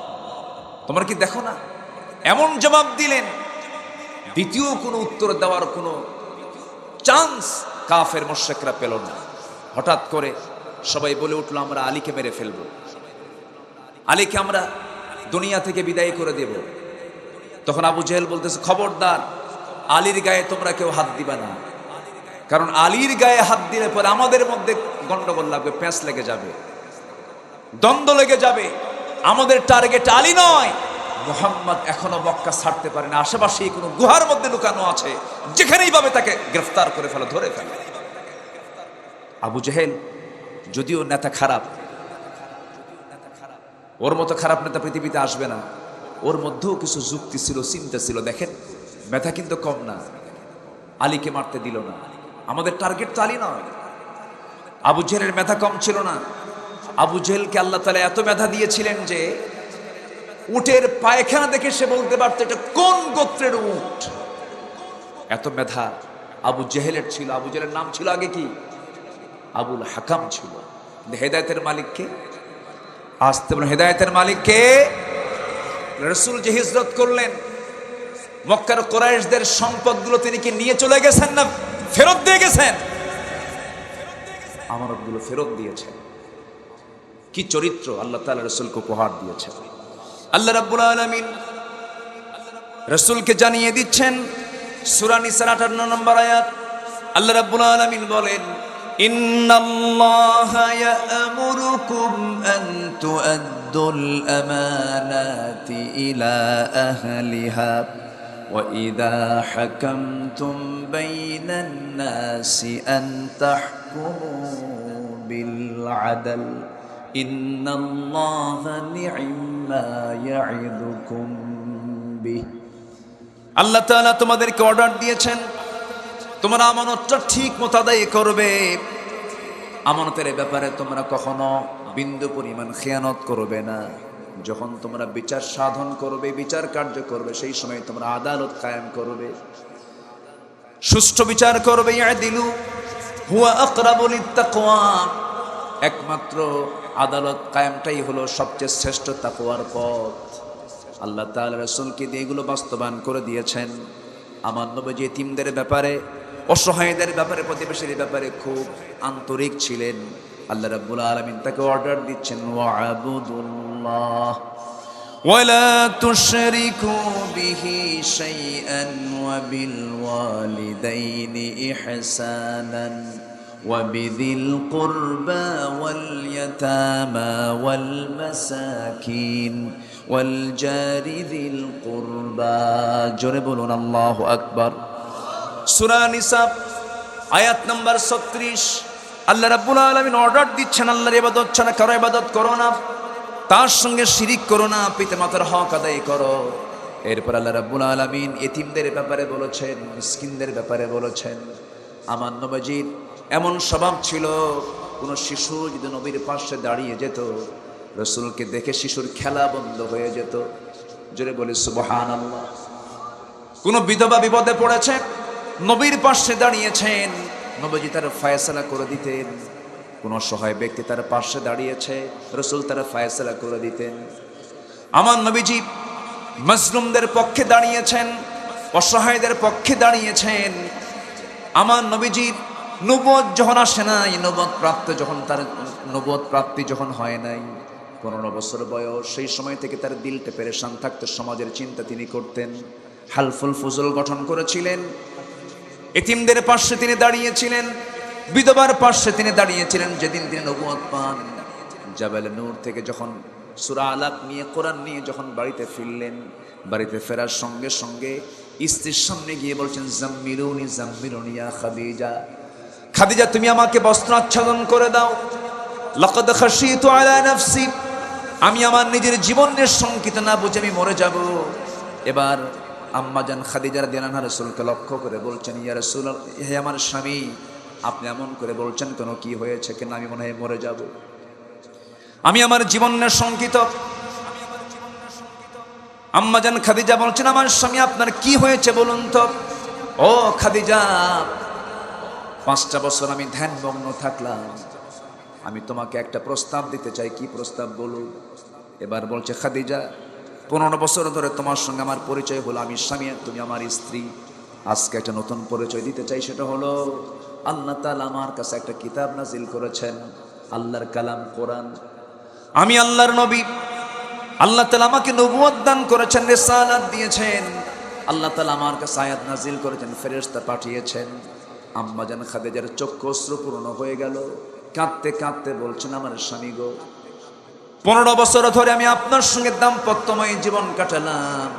Speaker 1: তোমরা কি দেখো না? এমন জবাব দিলেন, দ্বিতীয় কোনো উত্তর দেওয়ার কোনো চান্স কাফের মুশরিকরা পেল না। হঠাৎ করে সবাই বলে উঠলো, আমরা আলীকে মেরে ফেলবো, আলীকে আমরা দুনিয়া থেকে বিদায় করে দেব। তখন আবু জেহেল বলতেছে, খবরদার, আলীর গায়ে তোমরা কেউ হাত দিবা না, কারণ আলীর গায়ে হাত দিলে পরে আমাদের মধ্যে গন্ডগোল লাগবে, প্যাঁচ লেগে যাবে, দ্বন্দ্ব লেগে যাবে। আমাদের টার্গেট আলী নয়, মুহাম্মদ এখনো মক্কা ছাড়তে পারে না, আশেপাশে কোনো গুহার মধ্যে লুকানো আছে, যেখানেই পাবে তাকে গ্রেফতার করে ফেলো, ধরে ফেলো। আবু জেহেল যদিও নেতা খারাপ, ওর মতো খারাপ নেতা পৃথিবীতে আসবে না, ওর মধ্যেও কিছু যুক্তি ছিল, চিন্তা ছিল। দেখেন, মেধা কিন্তু কম না, আলীকে মারতে দিল না। আমাদের টার্গেট তো আলী নয়। আবু জেহেলের মেধা কম ছিল না। আবু জেহেলকে আল্লাহ তাআলা এত মেধা দিয়েছিলেন যে উটের পায়খানা দেখে সে বলতে পারত এটা কোন গোত্রের উট। এত মেধা আবু জেহেলের ছিল। আবু জেহেলের নাম ছিল আগে কি? আবুল হাকাম ছিল। হেদায়েতের মালিককে আসতে বলেন, হেদায়েতের মালিককে। রাসূল যে হিজরত করলেন, মক্কার কুরাইশদের সম্পদগুলো তিনি কি নিয়ে চলে গেছেন না ফেরত দিয়ে গেছেন? আমানতগুলো ফেরত দিয়েছেন। কি চরিত্র আল্লাহ তাআলা রাসূলকে উপহার দিয়েছেন। আল্লাহ রাব্বুল আলামিন রাসূলকে জানিয়ে দিচ্ছেন, সূরা নিসার 58 নম্বর আয়াত, আল্লাহ রাব্বুল আলামিন বলেন, ইন্নাল্লাহা ইয়া'মুরুকুম আন তু'আদ্দুল আমানাতি ইলা আহলিহা ওয়া ইযা হাকামতুম বাইনান নাসি আন তাহকুমু বিল আদল ইন্নাল্লাহা নি'মা ইয়া'iদুকুম বিহি। আল্লাহ তাআলা তোমাদেরকে অর্ডার দিয়েছেন, তোমরা আমানতটা ঠিক মতো আদায় করবে। আমানতের ব্যাপারে তোমরা কখনো বিন্দু পরিমাণ খেয়ানত করবে না। যখন তোমরা বিচার সাধন করবে, বিচার কার্য করবে, সেই সময় তোমরা আদালত কায়েম করবে, সুষ্ঠু বিচার করবে। ইয়াদিলু হুয়া আকরাবু লিত্তাকওয়া। একমাত্র আদালত কায়েমটাই হলো সবচেয়ে শ্রেষ্ঠ তাকওয়ার পথ। আল্লাহ তাআলা রাসূলকে দিয়ে এগুলো বাস্তবায়ন করে দিয়েছেন। আমার নবী এতিমদের ব্যাপারে, অসহায়দের ব্যাপারে, প্রতিবেশীর ব্যাপারে খুব আন্তরিক ছিলেন। আল্লাহ রাব্বুল আলামিন তাকে অর্ডার দিচ্ছেন, ওয়া'বুদুল্লাহ ওয়ালা তুশরিকু বিহি শাইআন ওয়া বিল ওয়ালিদাইনি ইহসানান ওয়া বিযিল কুরবা ওয়াল ইয়াতামা ওয়াল মাসাকিন ওয়াল জারি যিল কুরবা। জোরে বলুন আল্লাহু আকবার। সূরা নিসা আয়াত নাম্বার 36। আল্লাহ রাব্বুল আলামিন অর্ডার দিচ্ছেন, আল্লাহর ইবাদত ছাড়া কারো ইবাদত করো না, তার সঙ্গে শিরিক করো না, পিতামাতার হক আদায় করো। এরপর আল্লাহ রাব্বুল আলামিন এতিমদের ব্যাপারে বলেছেন, মিসকিনদের ব্যাপারে বলেছেন। আমার নবীজির এমন স্বভাব ছিল, কোন শিশু যদি নবীর পাশে দাঁড়িয়ে যেত, রাসূলকে দেখে শিশুর খেলা বন্ধ হয়ে যেত। জোরে বলি সুবহানাল্লাহ। কোন বিধবা বিপদে পড়েছে, নবীর পাশে দাঁড়িয়েছেন, নবীজি তার ফয়সালা করে দিতেন। কোন অসহায় ব্যক্তি তার পাশে দাঁড়িয়েছে, রাসূল তার ফয়সালা করে দিতেন। আমার নবীজি মাজলুমদের পক্ষে দাঁড়িয়েছেন, অসহায়দের পক্ষে দাঁড়িয়েছেন। আমার নবীজি নবুয়ত যখন আসে নাই, নবুয়ত প্রাপ্তি যখন হয় নাই, 15 বছর বয়স, সেই সময় থেকে তার দিলটা পেরেশান থাকতো, সমাজের চিন্তা তিনি করতেন। হালফুল ফুজুল গঠন করেছিলেন। এতিমদের পাশে তিনি দাঁড়িয়েছিলেন, বিধবার পাশে তিনি দাঁড়িয়েছিলেন। যেদিন তিনি নবুয়ত পান,
Speaker 3: জাবালে নূর থেকে যখন সূরা আলাক নিয়ে কোরআন নিয়ে যখন বাড়িতে ফিরলেন, বাড়িতে ফেরার সঙ্গে সঙ্গে স্ত্রীর সামনে গিয়ে বলছেন, জাম্মিলুনি জাম্মিলুনি ইয়া খাদিজা, খাদিজা তুমি আমাকে বস্ত্র আচ্ছাদন করে দাও। লাকাদ খাশিতু আলা নাফসি, আমি আমার নিজের জীবনের শঙ্কিত না বুঝে আমি মরে যাব। এবার আম্মাজান খাদিজা রাদিয়াল্লাহু আনহা রাসূলকে লক্ষ্য করে বলছেন, ইয়া রাসূলুল্লাহ, হে আমার স্বামী, আপনি এমন করে বলছেন কেন? কি হয়েছে? কেন আমি মনে হয় মরে যাব, আমি আমার জীবনের শঙ্কিত। আম্মাজান খাদিজা বলছেন, আমার স্বামী আপনার কি হয়েছে বলুন তো। ও খাদিজা, 5টা বছর আমি ধ্যানমগ্ন থাকলাম, আমি তোমাকে একটা প্রস্তাব দিতে চাই। কি প্রস্তাব বলুন? এবার বলছে খাদিজা, 15 বছর ধরে তোমার সঙ্গে আমার পরিচয় হলো, আমি স্বামী তুমি আমার স্ত্রী। আজকে একটা নতুন পরিচয় দিতে চাই, সেটা হলো আল্লাহ তাআলা আমার কাছে একটা কিতাব নাজিল করেছেন, আল্লাহর কালাম কোরআন। আমি আল্লাহর নবী, আল্লাহ তাআলা আমাকে নবুয়ত দান করেছেন, রিসালাত দিয়েছেন। আল্লাহ তাআলা আমার কাছে আয়াত নাজিল করেছেন, ফেরেশতা পাঠিয়েছেন। আম্মাজান খাদিজার চক্ষু অশ্রুপূর্ণ হয়ে গেল, কাঁদতে কাঁদতে বলছেন, আমার স্বামী গো, 15 বছর ধরে আমি আপনার সঙ্গে দাম্পত্যময় জীবন কাটালাম,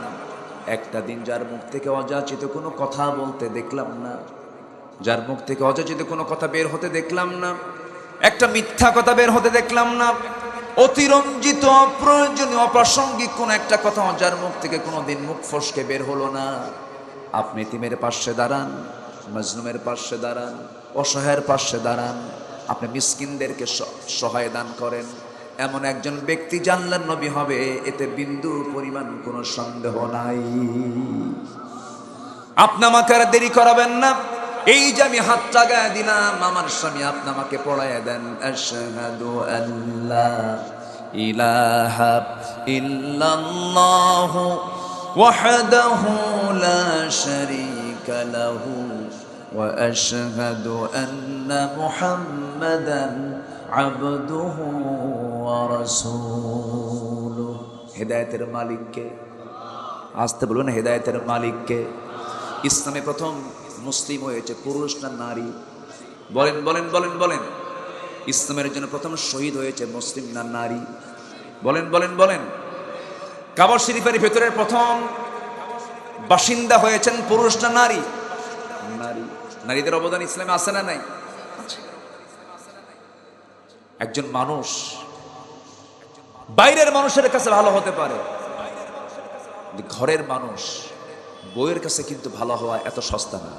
Speaker 3: একটা দিন যার মুখ থেকে অযাচিত কোনো কথা বলতে দেখলাম না, যার মুখ থেকে অযাচিত কোনো কথা বের হতে দেখলাম না, একটা মিথ্যা কথা বের হতে দেখলাম না, অতিরঞ্জিত অপ্রয়োজনীয় অপ্রাসঙ্গিক কোন একটা কথা যার মুখ থেকে কোনোদিন মুখ ফসকে বের হলো না। আপনি এতিমের পাশে দাঁড়ান, মাজলুমের পাশে দাঁড়ান, অসহায়ের পাশে দাঁড়ান, আপনি মিসকিনদেরকে সহায় দান করেন, এমন একজন ব্যক্তি জানলেন নবী হবে, এতে বিন্দু পরিমাণ কোনো সন্দেহ নাই। আপনি আমাকে আর দেরি করাবেন না, এই যে আমি হাত লাগায় দিলাম, আমার স্বামী আপনি আমাকে পড়ায় দেন, আশহাদু আল্লা ইলাহা ইল্লাল্লাহু ওয়াহদাহু লা শারীকা লাহু ওয়া আশহাদু আন্না মুহাম্মাদান আবদুহু ওয়া রাসূলুহু। হেদায়েতের মালিককে, আসতে বলবেন, হেদায়েতের মালিককে। ইসলামে প্রথম মুসলিম হয়েছে পুরুষ না নারী? বলেন বলেন বলেন বলেন। ইসলামের জন্য প্রথম শহীদ হয়েছে মুসলিম না নারী? বলেন বলেন বলেন। কাবা শরীফের ভেতরের প্রথম বাসিন্দা হয়েছেন পুরুষ না নারী? নারী। নারীদের অবদান ইসলামে আছে না নাই? একজন মানুষ বাইরের মানুষের কাছে ভালো হতে পারে, ঘরের মানুষ বউয়ের কাছে কিন্তু ভালো হওয়া এত সস্তা না।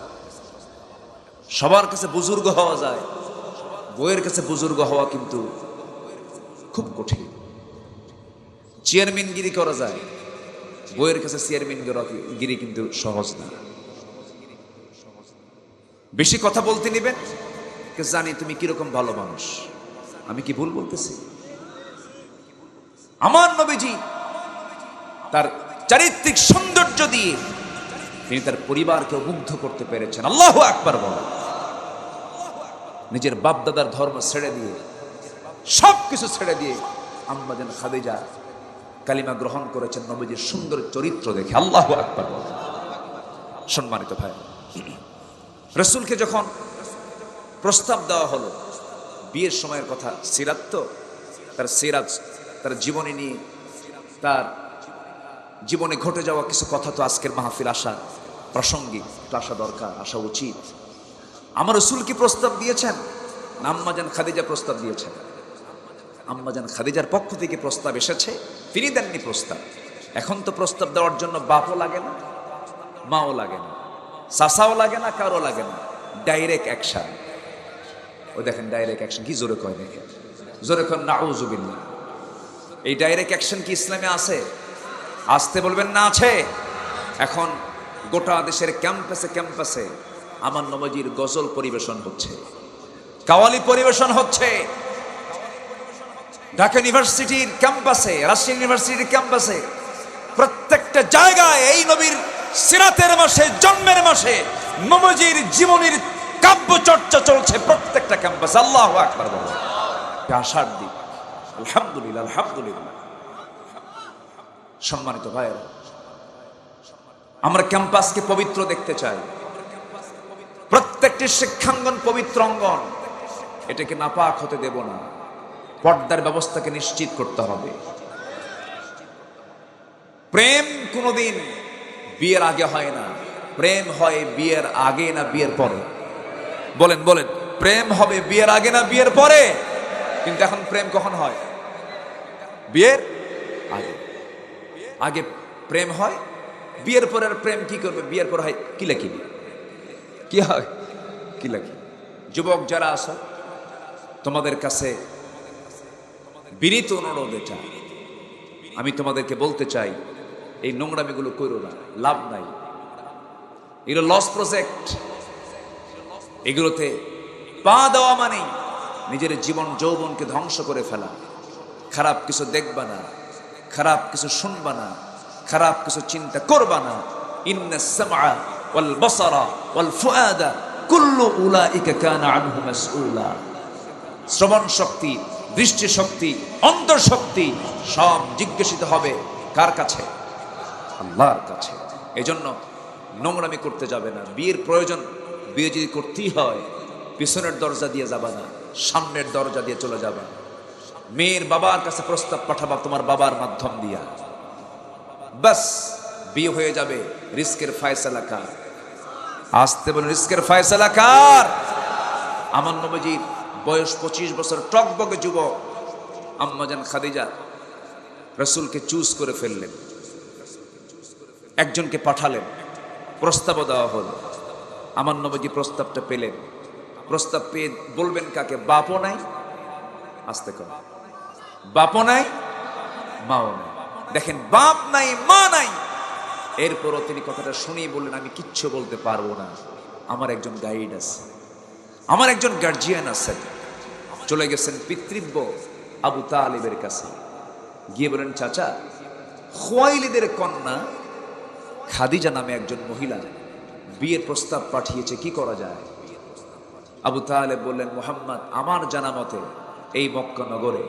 Speaker 3: সবার কাছে বুজুর্গ হওয়া যায়, বউয়ের কাছে বুজুর্গ হওয়া কিন্তু খুব কঠিন। চেয়ারম্যানগিরি করা যায়, বউয়ের কাছে চেয়ারম্যানগিরি কিন্তু সহজ না। বেশি কথা বলতে নিবেন, জানি তুমি কিরকম ভালো মানুষ। আমি কি ভুল বলতেছি? আমার নবীজি তার চারিত্রিক সৌন্দর্য দিয়ে তিনি তার পরিবারকে মুগ্ধ করতে পেরেছেন। আল্লাহু আকবার বলেন। নিজের বাপদাদার ধর্ম ছেড়ে দিয়ে, সবকিছু ছেড়ে দিয়ে আম্মাজান খাদিজা কালিমা গ্রহণ করেছেন নবীজির সুন্দর চরিত্র দেখে। আল্লাহু আকবার বলেন। সম্মানিত ভাই, রাসূলকে যখন প্রস্তাব দেওয়া হলো, বিয়ের সময়ের কথা, সিরাত তো, তার সিরাত, তার জীবনী নিয়ে, তার জীবনে ঘটে যাওয়া কিছু কথা তো আজকের মাহফিল আসা প্রাসঙ্গিক, আসা দরকার, আসা উচিত। আমার রাসূল কি প্রস্তাব দিয়েছেন না আম্মাজান খাদিজা প্রস্তাব দিয়েছেন? আম্মাজান খাদিজার পক্ষ থেকে প্রস্তাব এসেছে, তিনি দেননি প্রস্তাব। এখন তো প্রস্তাব দেওয়ার জন্য বাপও লাগে না, মাও লাগে না, চাচাও লাগে না, কারো লাগে না, ডাইরেক্ট অ্যাকশন। ও দেখেন ডাইরেক্ট অ্যাকশন কি জোরে কয়, দেখেন জোরে কয় নাউযুবিল্লাহ। এই ডাইরেক্ট অ্যাকশন কি ইসলামে আছে? আসতে বলবেন না আছে। এখন গোটা দেশের ক্যাম্পাসে ক্যাম্পাসে আমার নবীজির গজল পরিবেশন হচ্ছে, কাওয়ালি পরিবেশন হচ্ছে। ঢাকা ইউনিভার্সিটির ক্যাম্পাসে, রাজশাহী ইউনিভার্সিটির ক্যাম্পাসে, প্রত্যেকটা জায়গায় এই নবীর সিরাতের মাসে, জন্মের মাসে নবীজির জীবনীর কাব্য চর্চা চলছে প্রত্যেকটা ক্যাম্পাসে। আল্লাহু আকবার বলেন। আশার দিক। আলহামদুলিল্লাহ, আলহামদুলিল্লাহ। সম্মানিত ভাইয়েরা, আমরা ক্যাম্পাসকে পবিত্র দেখতে চাই। প্রত্যেকটি শিক্ষাঙ্গন পবিত্র অঙ্গন, এটাকে নাপাক হতে দেব না।
Speaker 1: পর্দার ব্যবস্থাকে নিশ্চিত করতে হবে। প্রেম কোনোদিন বিয়ের আগে হয় না, প্রেম হয় বিয়ের আগে না বিয়ের পরে? বলেন বলেন, প্রেম হবে বিয়ের আগে না বিয়ের পরে? কিন্তু এখন প্রেম কখন হয়? বিয়ের আগে। আগে প্রেম হয়, বিয়ের পরে আর প্রেম কি করবে? বিয়ের পর হয় কিলাকিলি। কি হয়? কিলাকিলি। যুবক যারা আছো, তোমাদের কাছে বিনীত অনুরোধ এটা, আমি তোমাদেরকে বলতে চাই, এই নোংরামিগুলো করো না, লাভ নাই। এগুলো লস প্রজেক্ট। এগুলোতে পা দেওয়া মানেই নিজের জীবন যৌবনকে ধ্বংস করে ফেলা। খারাপ কিছু দেখবা না, খারাপ কিছু শুনবা না, খারাপ কিছু চিন্তা করবা না। ইন্নাস সামআ ওয়াল বাসারা ওয়াল ফুআদা কুল্লু উলাইকা কানা আনহু মাসউলা। শ্রবণ শক্তি, দৃষ্টি শক্তি, অন্তর শক্তি সব জিজ্ঞাসিত হবে কার কাছে? আল্লাহর কাছে। এজন্য নোংরামি করতে যাবে না। বিয়ের প্রয়োজন, বিয়ে যদি করতেই হয় পিছনের দরজা দিয়ে যাবা না, সামনের দরজা দিয়ে চলে যাবা। মেয়ের বাবার কাছে প্রস্তাব পাঠাবা তোমার বাবার মাধ্যম দিয়া, বাস বিয়ে হয়ে যাবে। রিস্কের ফায়সালা কার? আসতে বলে, রিস্কের ফায়সালা কার? আমার নবীজির বয়স 25 বছর, টকবকে যুবক আম্মাজান খাদিজা রাসূলকে চুজ করে ফেললেন, একজনকে পাঠালেন, প্রস্তাবও দেওয়া হলো। আমার নবীজি প্রস্তাবটা পেলেন। প্রস্তাব পেয়ে বলবেন কাকে? বাপও নাই, আসতে কর, বাপও নাই, মাও নাই। দেখেন, বাপ নাই, মা নাই, এরপরও তিনি কথাটা শুনিয়ে বললেন, আমি কিচ্ছু বলতে পারবো না, আমার একজন গাইড আছে, আমার একজন গার্জিয়ান আছে। চলে গেছেন পিতৃব্য আবু তালিবের কাছে, গিয়ে বলেন, চাচা, খুয়াইলিদের কন্যা খাদিজা নামে একজন মহিলা বিয়ের প্রস্তাব পাঠিয়েছে, কি করা যায়? আবু তালেব বললেন, মুহাম্মদ, আমার জানা মতে এই মক্কা নগরে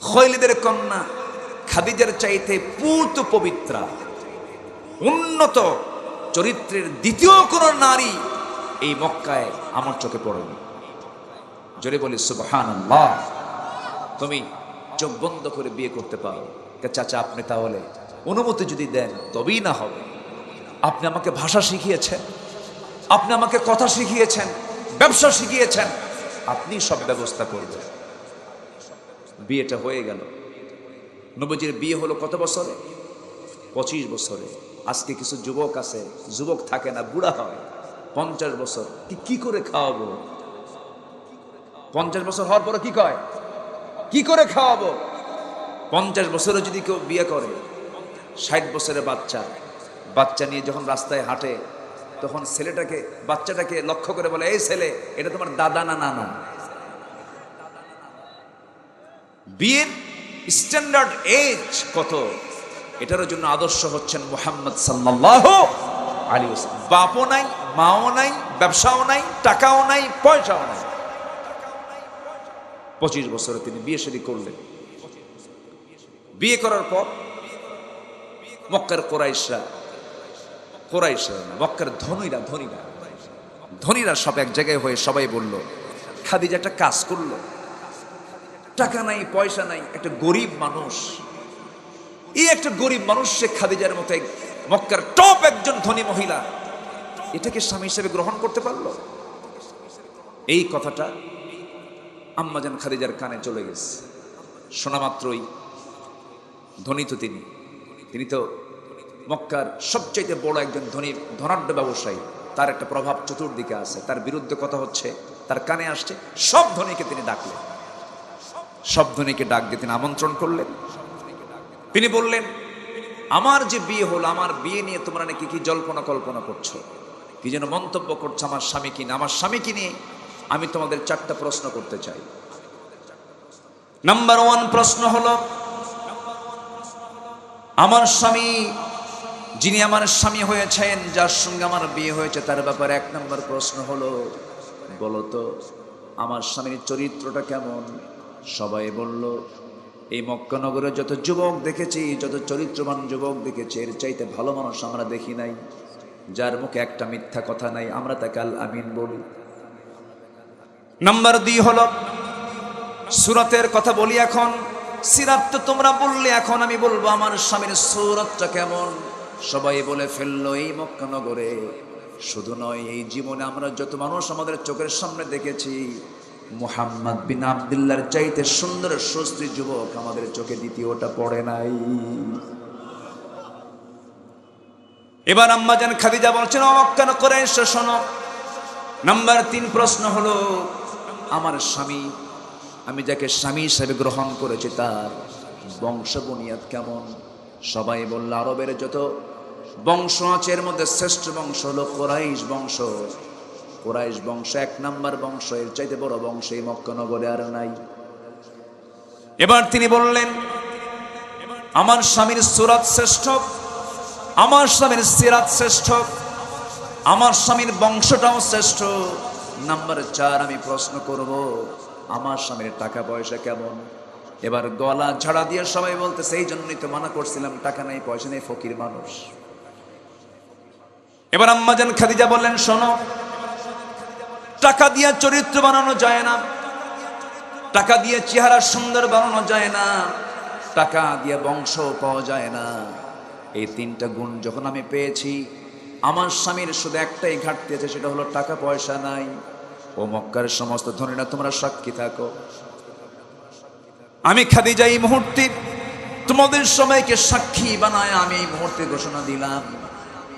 Speaker 1: খুয়াইলিদের কন্যা খাদিজার চাইতে পূত পবিত্রা, উন্নত চরিত্রের দ্বিতীয় কোন নারী এই মক্কায় আমার চোখে পড়েনি। জোরে বলি সুবহানাল্লাহ। তুমি চোখ বন্ধ করে বিয়ে করতে পারো। চাচা, আপনি তাহলে অনুমতি যদি দেন তবেই না হবে। আপনি আমাকে ভাষা শিখিয়েছেন, আপনি আমাকে কথা শিখিয়েছেন, ব্যবসা শিখিয়েছেন, আপনি সব ব্যবস্থা করবেন। বিয়েটা হয়ে গেল। নবীজির বিয়ে হলো কত বছরে? 25 বছরে। আজকে কিছু যুবক আছে, যুবক থাকে না, বুড়া হয় 50 বছর। কি করে খাওয়াবো? 50 বছর হওয়ার পরে কি কয়? কি করে খাওয়াবো? 50 বছরে যদি কেউ বিয়ে করে, 60 বছরের বাচ্চা নিয়ে যখন রাস্তায় হাঁটে, তখন বাচ্চাটাকে লক্ষ্য করে বলে, এই ছেলে, এটা তোমার দাদা না নানা। বিয়ের স্ট্যান্ডার্ড এজ কত, এটার জন্য আদর্শ হচ্ছেন মুহাম্মদ সাল্লাল্লাহু আলাইহি ওয়াসাল্লাম। বাপও নাই, মাও নাই, ব্যবসাও নাই, টাকাও নাই, পয়সাও নাই। 25 বছরে তিনি বিয়ে শাদী করলেন। বিয়ে করার পর মক্কার কুরাইশরা না, মক্কার ধনীরা সব এক জায়গায় হয়ে সবাই বলল, খাদিজা একটা কাজ করলো, টাকা নাই, পয়সা নাই, একটা গরিব মানুষ, এই একটা গরিব মানুষ, সে খাদিজার মতো মক্কার টপ একজন ধনী মহিলা, এটাকে স্বামী হিসেবে গ্রহণ করতে পারলো। এই কথাটা আম্মাজান খাদিজার কানে চলে গেছে। শোনা মাত্রই, ধনী তো তিনি তো মক্কার সবচাইতে বড় একজন ধনাঢ্য ব্যবসায়ী, তার একটা প্রভাব চতুর্দিকে আছে, তার বিরুদ্ধে কথা হচ্ছে, তার কানে আসছে। সব ধনীকে তিনি ডাকলেন, সব ধনীকে ডাক দিয়ে তিনি আমন্ত্রণ করলেন। তিনি বললেন, আমার যে বিয়ে হলো, আমার বিয়ে নিয়ে তোমরা নাকি কি জল্পনা কল্পনা করছো, কি যেন মন্তব্য করছো আমার স্বামীকে নিয়ে। আমার স্বামীকে নিয়ে আমি তোমাদের 4টা প্রশ্ন করতে চাই। নাম্বার 1 প্রশ্ন হলো, আমার স্বামী, যিনি আমার স্বামী হয়েছেন, যার সঙ্গে আমার বিয়ে হয়েছে, তার ব্যাপারে 1 নম্বর প্রশ্ন হলো, বলতো আমার স্বামীর চরিত্রটা কেমন? সবাই বলল, এই মক্কা নগরে যত যুবক দেখেছি, যত চরিত্রবান যুবক দেখেছি, এর চাইতে ভালো মানুষ আমরা দেখি নাই, যার মুখে একটা মিথ্যা কথা নাই, আমরা তাকে আল আমিন বলি। নাম্বার 2 হলো,
Speaker 3: সূরাতের কথা বলি এখন। সিরাত তো তোমরা বললে, এখন আমি বলবো আমার স্বামীর সূরতটা কেমন। সবাই বলে ফেললো এই মক্কা নগরে, শুধু নয় এই জীবনে আমরা যত মানুষ আমাদের চোখের সামনে দেখেছি, মুহাম্মদ বিন আব্দুল্লাহর চাইতে সুন্দর সুশ্রী যুবক আমাদের চোখে দ্বিতীয়টা পড়ে নাই। এবার আম্মাজান খাদিজা বলছেন, ও মক্কার কুরাইশ শোনো। নাম্বার 3 প্রশ্ন হলো, আমার স্বামী, আমি যাকে স্বামী হিসেবে গ্রহণ করেছি তার বংশ বুনিয়াদ কেমন? সবাই বলল আরবের যত বংশ আছে এর মধ্যে শ্রেষ্ঠ বংশ হলো কুরাইশ বংশ। কুরাইশ বংশ 1 নাম্বার বংশ, এর চাইতে বড় বংশ এই মক্কা নগরে আর নাই। এবার তিনি বললেন, আমার স্বামীর সূরত শ্রেষ্ঠ, আমার স্বামীর সিরাত শ্রেষ্ঠ, আমার স্বামীর বংশটাও শ্রেষ্ঠ। নাম্বার 4 আমি প্রশ্ন করব, আমার স্বামীর টাকা পয়সা কেমন? এবার গলা ঝাড়া দিয়ে সবাই বলতে, সেই জন্যই তো মানা করছিলাম, টাকা নাই পয়সা নেই, ফকির মানুষ। এবার আম্মাজান খাদিজা বললেন, শোনো, টাকা দিয়ে চরিত্র বানানো যায় না, টাকা দিয়ে চেহারা সুন্দর বানানো যায় না, টাকা দিয়ে বংশ পাওয়া যায় না। এই 3টা গুণ যখন আমি পেয়েছি, আমার স্বামীর শুধু একটাই ঘাটতি আছে, সেটা হলো টাকা পয়সা নাই। ও মক্কার সমস্ত ধনীরা তোমরা সাক্ষী থাকো, আমি খাদিজা এই মুহূর্তে তোমাদের সবাইকে সাক্ষী বানায় আমি এই মুহূর্তে ঘোষণা দিলাম,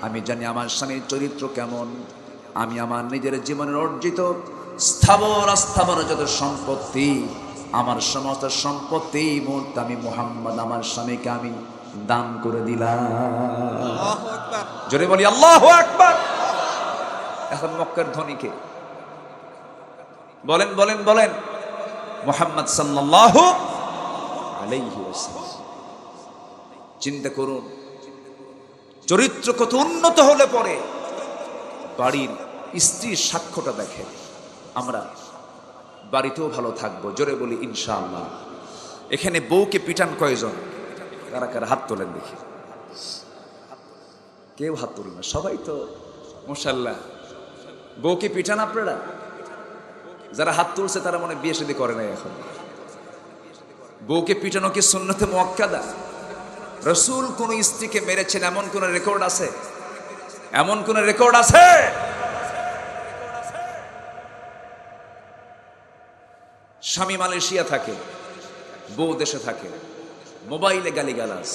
Speaker 3: আমি জানি আমার স্বামীর চরিত্র কেমন। আমি আমার নিজের জীবনের অর্জিত স্থাবর অস্থাবর যত সম্পত্তি, আমার সমস্ত সম্পত্তি এই মুহূর্তে আমি মুহাম্মদ আমার স্বামীকে আমি দান করে দিলাম। জোরে বলি আল্লাহু আকবার। এখন মক্কার ধনীকে বলেন বলেন বলেন, মুহাম্মদ সাল্লাল্লাহু আলাইহি ওয়াসাল্লাম। চিন্তা করুন, চরিত্র কত উন্নত হলে পরে বাড়ির স্ত্রীর সাক্ষ্যটা দেখেন, আমরা বাড়িতেও ভালো থাকবো। জোরে বলি ইনশাআল্লাহ। এখানে বউকে পিটান কয়জন? কারা কারা হাত তোলেন দেখি। কেউ হাত তোলেন না, সবাই তো মাশাআল্লাহ। বউকে পিটান আপনারা? যারা হাত তুলছে তারা মনে বিয়ে শাদী করে নাই এখন। বউকে পিটানো কি সুন্নতে মুআক্কাদা? রাসূল কোন স্ত্রীকে মেরেছেন এমন কোন রেকর্ড আছে? এমন কোন রেকর্ড আছে? স্বামী মালয়েশিয়া থাকে, বউ দেশে থাকে, মোবাইলে গালিগালাজ,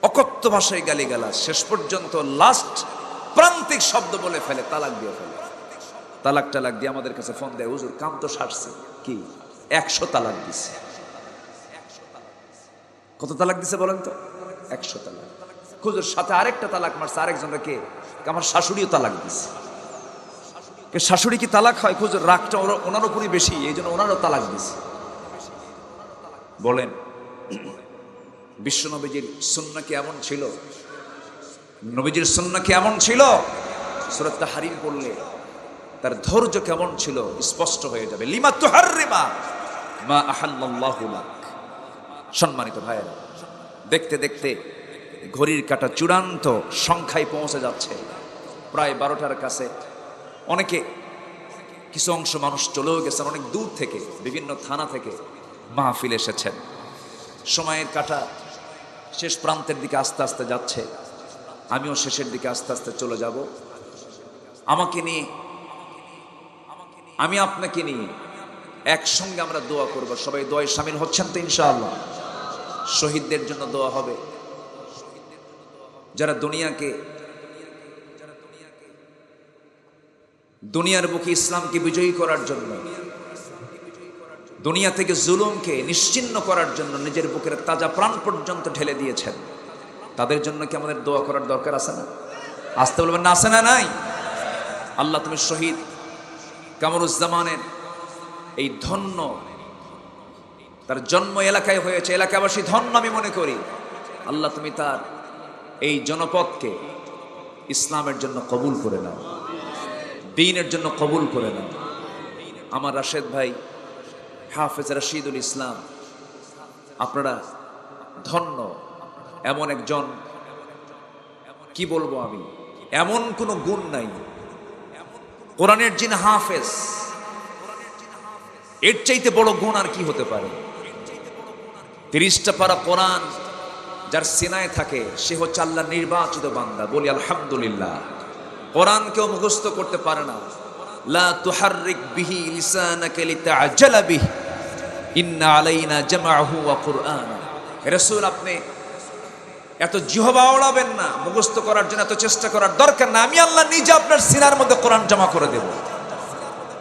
Speaker 3: অকথ্য ভাষায় গালিগালাজ, শেষ পর্যন্ত লাস্ট প্রান্তিক শব্দ বলে ফেলে, তালাক দিয়ে ফেলে। তালাক টালাক দিয়ে আমাদের কাছে ফোন দেয়, হুজুর কাম তো সারছে, কি 100 তালাক দিছে। কত তালাক দিছে বলেন তো? 100 তালাক। হুজুর সাথে আরেকটা তালাক মারছে, আরেকজনরা কে? আমার শাশুড়িও তালাক দিছে। শাশুড়ি কি তালাক হয়? হুজুর রাগটা ওনার উপরই বেশি, এই জন্য ওনারও তালাক দিছে। বলেন, বিশ্ব নবীজির সুন্নাহ কি এমন ছিল? নবীজির সুন্নাহ কি এমন ছিল? সূরা তাহরিম পড়লে তার ধৈর্য কেমন ছিল স্পষ্ট হয়ে যাবে। লিমা তুহাররিমা মা আহাল্লাল্লাহু লাক। সম্মানিত ভাইয়েরা, দেখতে দেখতে ঘড়ির কাঁটা চূড়ান্ত সংখ্যায় পৌঁছে যাচ্ছে, প্রায় 12টার কাছে। অনেকে কিছু অংশ মানুষ চলেও গেছেন, অনেক দূর থেকে বিভিন্ন থানা থেকে মাহফিল এসেছেন। সময়ের কাঁটা শেষ প্রান্তের দিকে আস্তে আস্তে যাচ্ছে, আমিও শেষের দিকে আস্তে আস্তে চলে যাব। আমাকে নিয়ে, আমি আপনাকে নিয়ে একসঙ্গে আমরা দোয়া করব। সবাই দোয়ায় শামিল হচ্ছেন তো ইনশাআল্লাহ? শহীদদের জন্য দোয়া হবে, যারা দুনিয়ার বুকে ইসলামকে বিজয়ী করার জন্য, দুনিয়া থেকে জুলুমকে নিশ্চিহ্ন করার জন্য নিজের বুকের তাজা প্রাণ পর্যন্ত ঢেলে দিয়েছেন, তাদের জন্য কি আমাদের দোয়া করার দরকার আছে না? আসতে বলবেন না, আছে না নাই? আল্লাহ তুমি শহীদ কামরুজ্জামানের এই ধন্য, তার জন্ম এলাকায় হয়েছে, এলাকাবাসী ধন্য আমি মনে করি। আল্লাহ তুমি তার এই জনপদকে ইসলামের জন্য কবুল করে নাও, দ্বীনের জন্য কবুল করে নাও। আমার রাশেদ ভাই হাফেজ রশিদুল ইসলাম, আপনারা ধন্য। এমন একজন, কি বলবো আমি, এমন কোনো গুণ নাই। কোরআনের যিনি হাফেজ,
Speaker 1: এর চাইতে বড় গুণ আর কি হতে পারে? 30টা পারা কোরআন যার সিনায় থাকে সে হচ্ছে আল্লাহর নির্বাচিত বান্দা। বলি আলহামদুলিল্লাহ। কোরআন কেউ মুখস্থ করতে পারে না। লা তুহাররিক বিহি লিসানাকা লিতাআজালা বিহি ইন্না আলাইনা জামাআহু ওয়া কুরআনা। রাসূল, আপনি এত জিহবা ওড়াবেন না, মুখস্থ করার জন্য এত চেষ্টা করার দরকার না। আমি আল্লাহ নিজে আপনার সিনার মধ্যে কোরআন জমা করে দেব।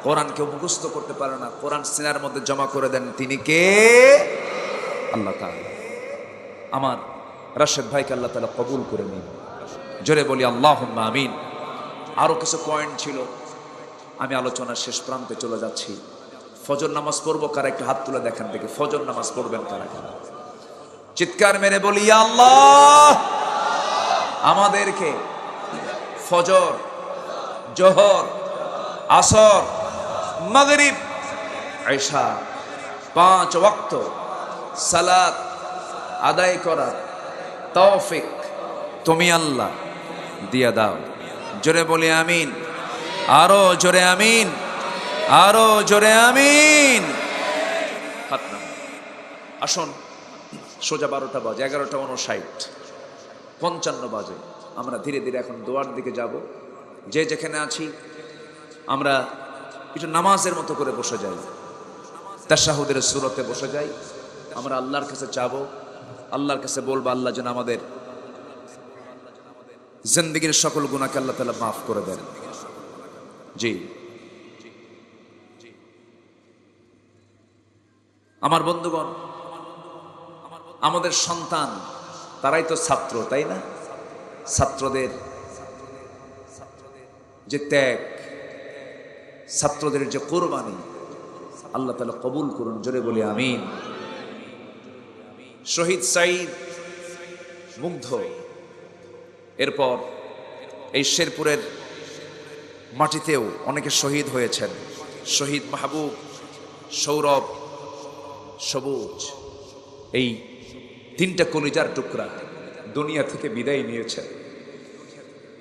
Speaker 1: কোরআন কেউ মুখস্থ করতে পারে না, কোরআন সিনার মধ্যে জমা করে দেন তিনি কে? আল্লাহ তাআলা। আমার রাশেদ ভাইকে আল্লাহ তাআলা কবুল করে নিন। জোরে বলি আল্লাহুম্মা আমিন। আরো কিছু পয়েন্ট ছিল, আমি আলোচনার শেষ প্রান্তে চলে যাচ্ছি। ফজর নামাজ পড়বো কারা? একটু হাত তুলে দেখান দেখি, ফজর নামাজ পড়বেন কারা কারা? চিৎকার মেরে বলি ইয়া আল্লাহ, আমাদেরকে ফজর, জোহর, আসর, মাগরিব, ইশা 5 ওয়াক্ত সালাত আদায় করার তৌফিক তুমি আল্লাহ দিয়া দাও। জোরে বলি আমিন। আরো জোরে আমিন, আরো জোরে আমিন। হাত নামান। আসুন, সোজা 12টা বাজে, 11:59, 55 বাজে। আমরা ধীরে ধীরে এখন দোয়ার দিকে যাব। যে যেখানে আছি আমরা একটু নামাজের মতো করে বসে যাই, তাশাহুদের সূরতে বসে যাই। আমরা আল্লাহর কাছে চাবো, আল্লাহর কাছে বলবো আল্লাহ যেন আমাদের জিন্দেগীর সকল গুনাহকে আল্লাহ তাআলা মাফ করে দেন। জি, আমার বন্ধুগণ, আমাদের সন্তান তারাই তো ছাত্র, তাই না? ছাত্রদের যে ত্যাগ, ছাত্রদের যে কোরবানি, আল্লাহ তাআলা কবুল করুন। জোরে বলি আমিন। শহীদ সাঈদ মুগ্ধ, এরপর এই শেরপুরের মাটিতেও অনেকে শহীদ হয়েছেন। শহীদ মাহবুব, সৌরভ, সবুজ, এই 3টা কলিজার টুকরা দুনিয়া থেকে বিদায় নিয়েছে।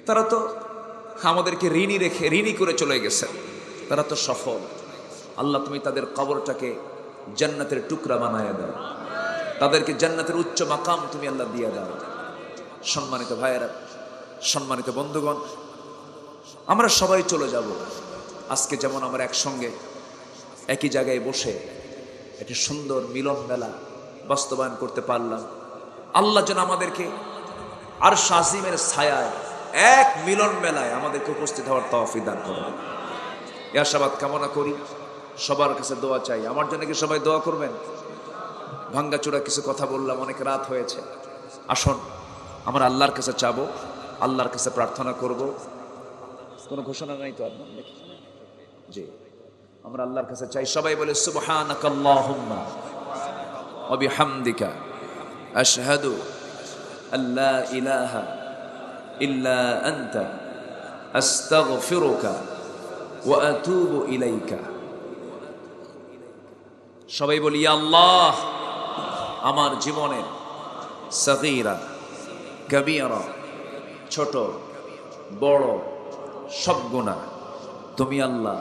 Speaker 1: তারা তো আমাদেরকে ঋণী করে চলে গেছেন। তারা তো সফল। আল্লাহ তুমি তাদের কবরটাকে জান্নাতের টুকরা বানায় দাও, তাদেরকে জান্নাতের উচ্চ মাকাম তুমি আল্লাহ দিয়ে দাও। সম্মানিত ভাইয়েরা, সম্মানিত বন্ধুগণ, আমরা সবাই চলে যাব। আজকে যেমন আমরা একসঙ্গে একই জায়গায় বসে একটি সুন্দর মিলন মেলা বাস্তবায়ন করতে পারলাম, আল্লাহ যেন আমাদেরকে আরশ আজিমের ছায়ায় এক মিলন মেলায় আমাদেরকে উপস্থিত হওয়ার তৌফিক দান করুন। এই আশাবাদ কামনা করি। সবার কাছে দোয়া চাই। আমার জন্য কি সবাই দোয়া করবেন? ভাঙ্গাচোরা কিছু কথা বললাম, অনেক রাত হয়েছে। আসুন আমরা আল্লাহর কাছে চাবো, আল্লাহর কাছে প্রার্থনা করব। কোনো ঘোষণা নাই তো আপনার? জি, আমরা আল্লাহর কাছে চাই। সবাই বলে সুবহানাকাল্লাহুম্মা ওয়া বিহামদিকা আশহাদু আল্লা ইলাহা ইল্লা আনতা আস্তাগফিরুকা ওয়া আতুবু ইলাইকা। সবাই বলি ইয়া আল্লাহ, আমার জীবনের সগীরা কবিরা, ছোট বড় সব গুনাহ তুমি আল্লাহ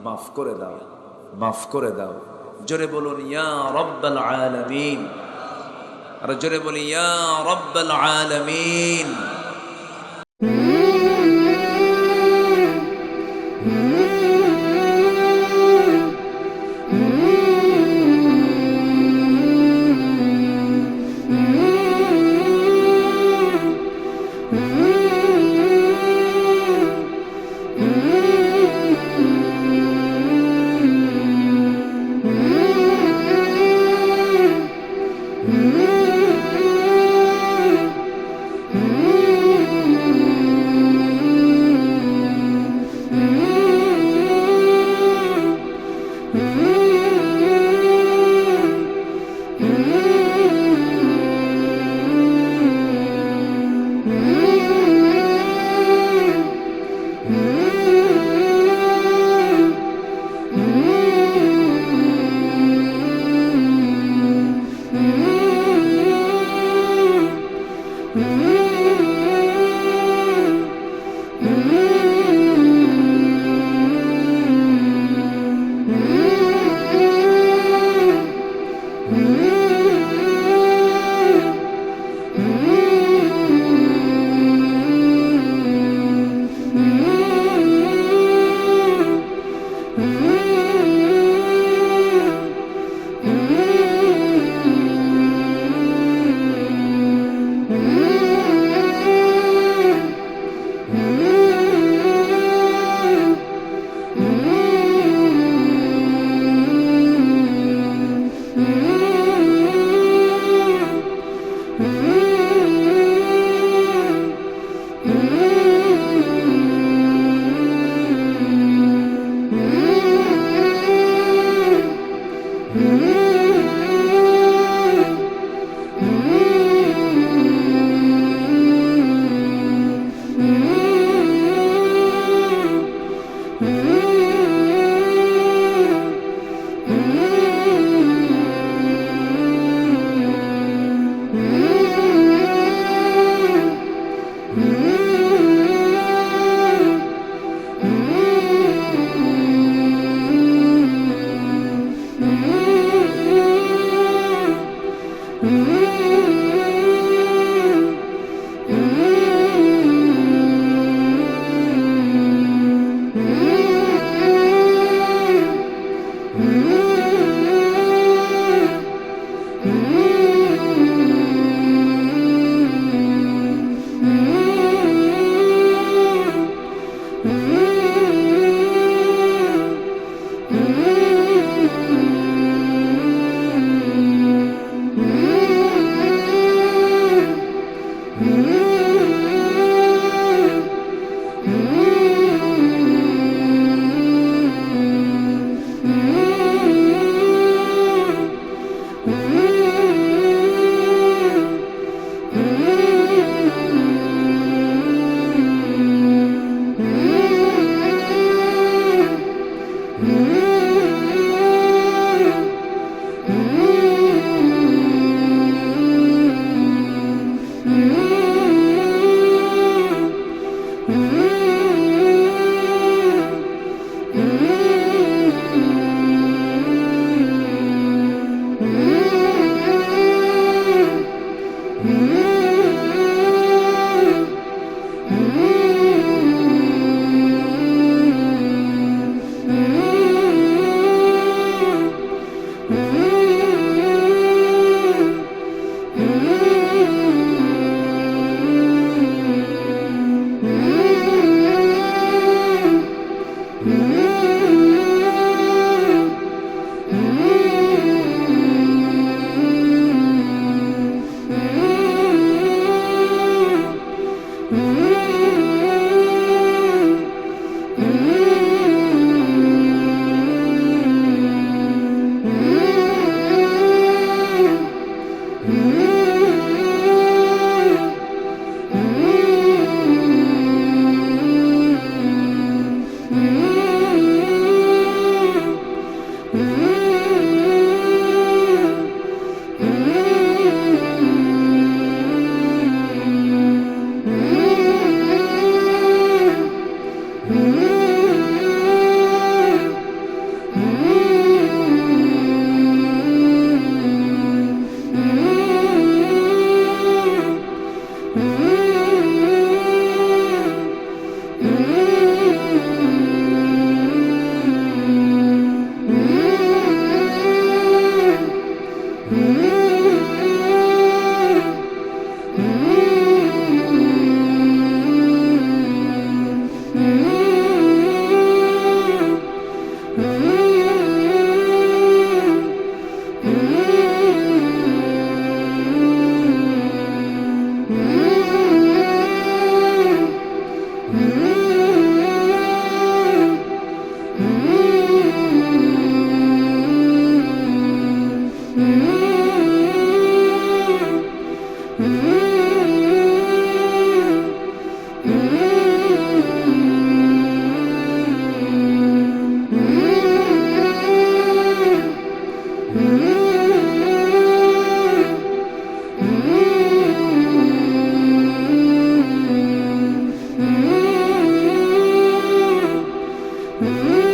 Speaker 1: মাফ করে দাও, মাফ করে দাও। জোরে বলুন ইয়া রাব্বাল আলামিন। আর জোরে বলি ইয়া রাব্বাল আলামিন।
Speaker 4: Mm-hmm.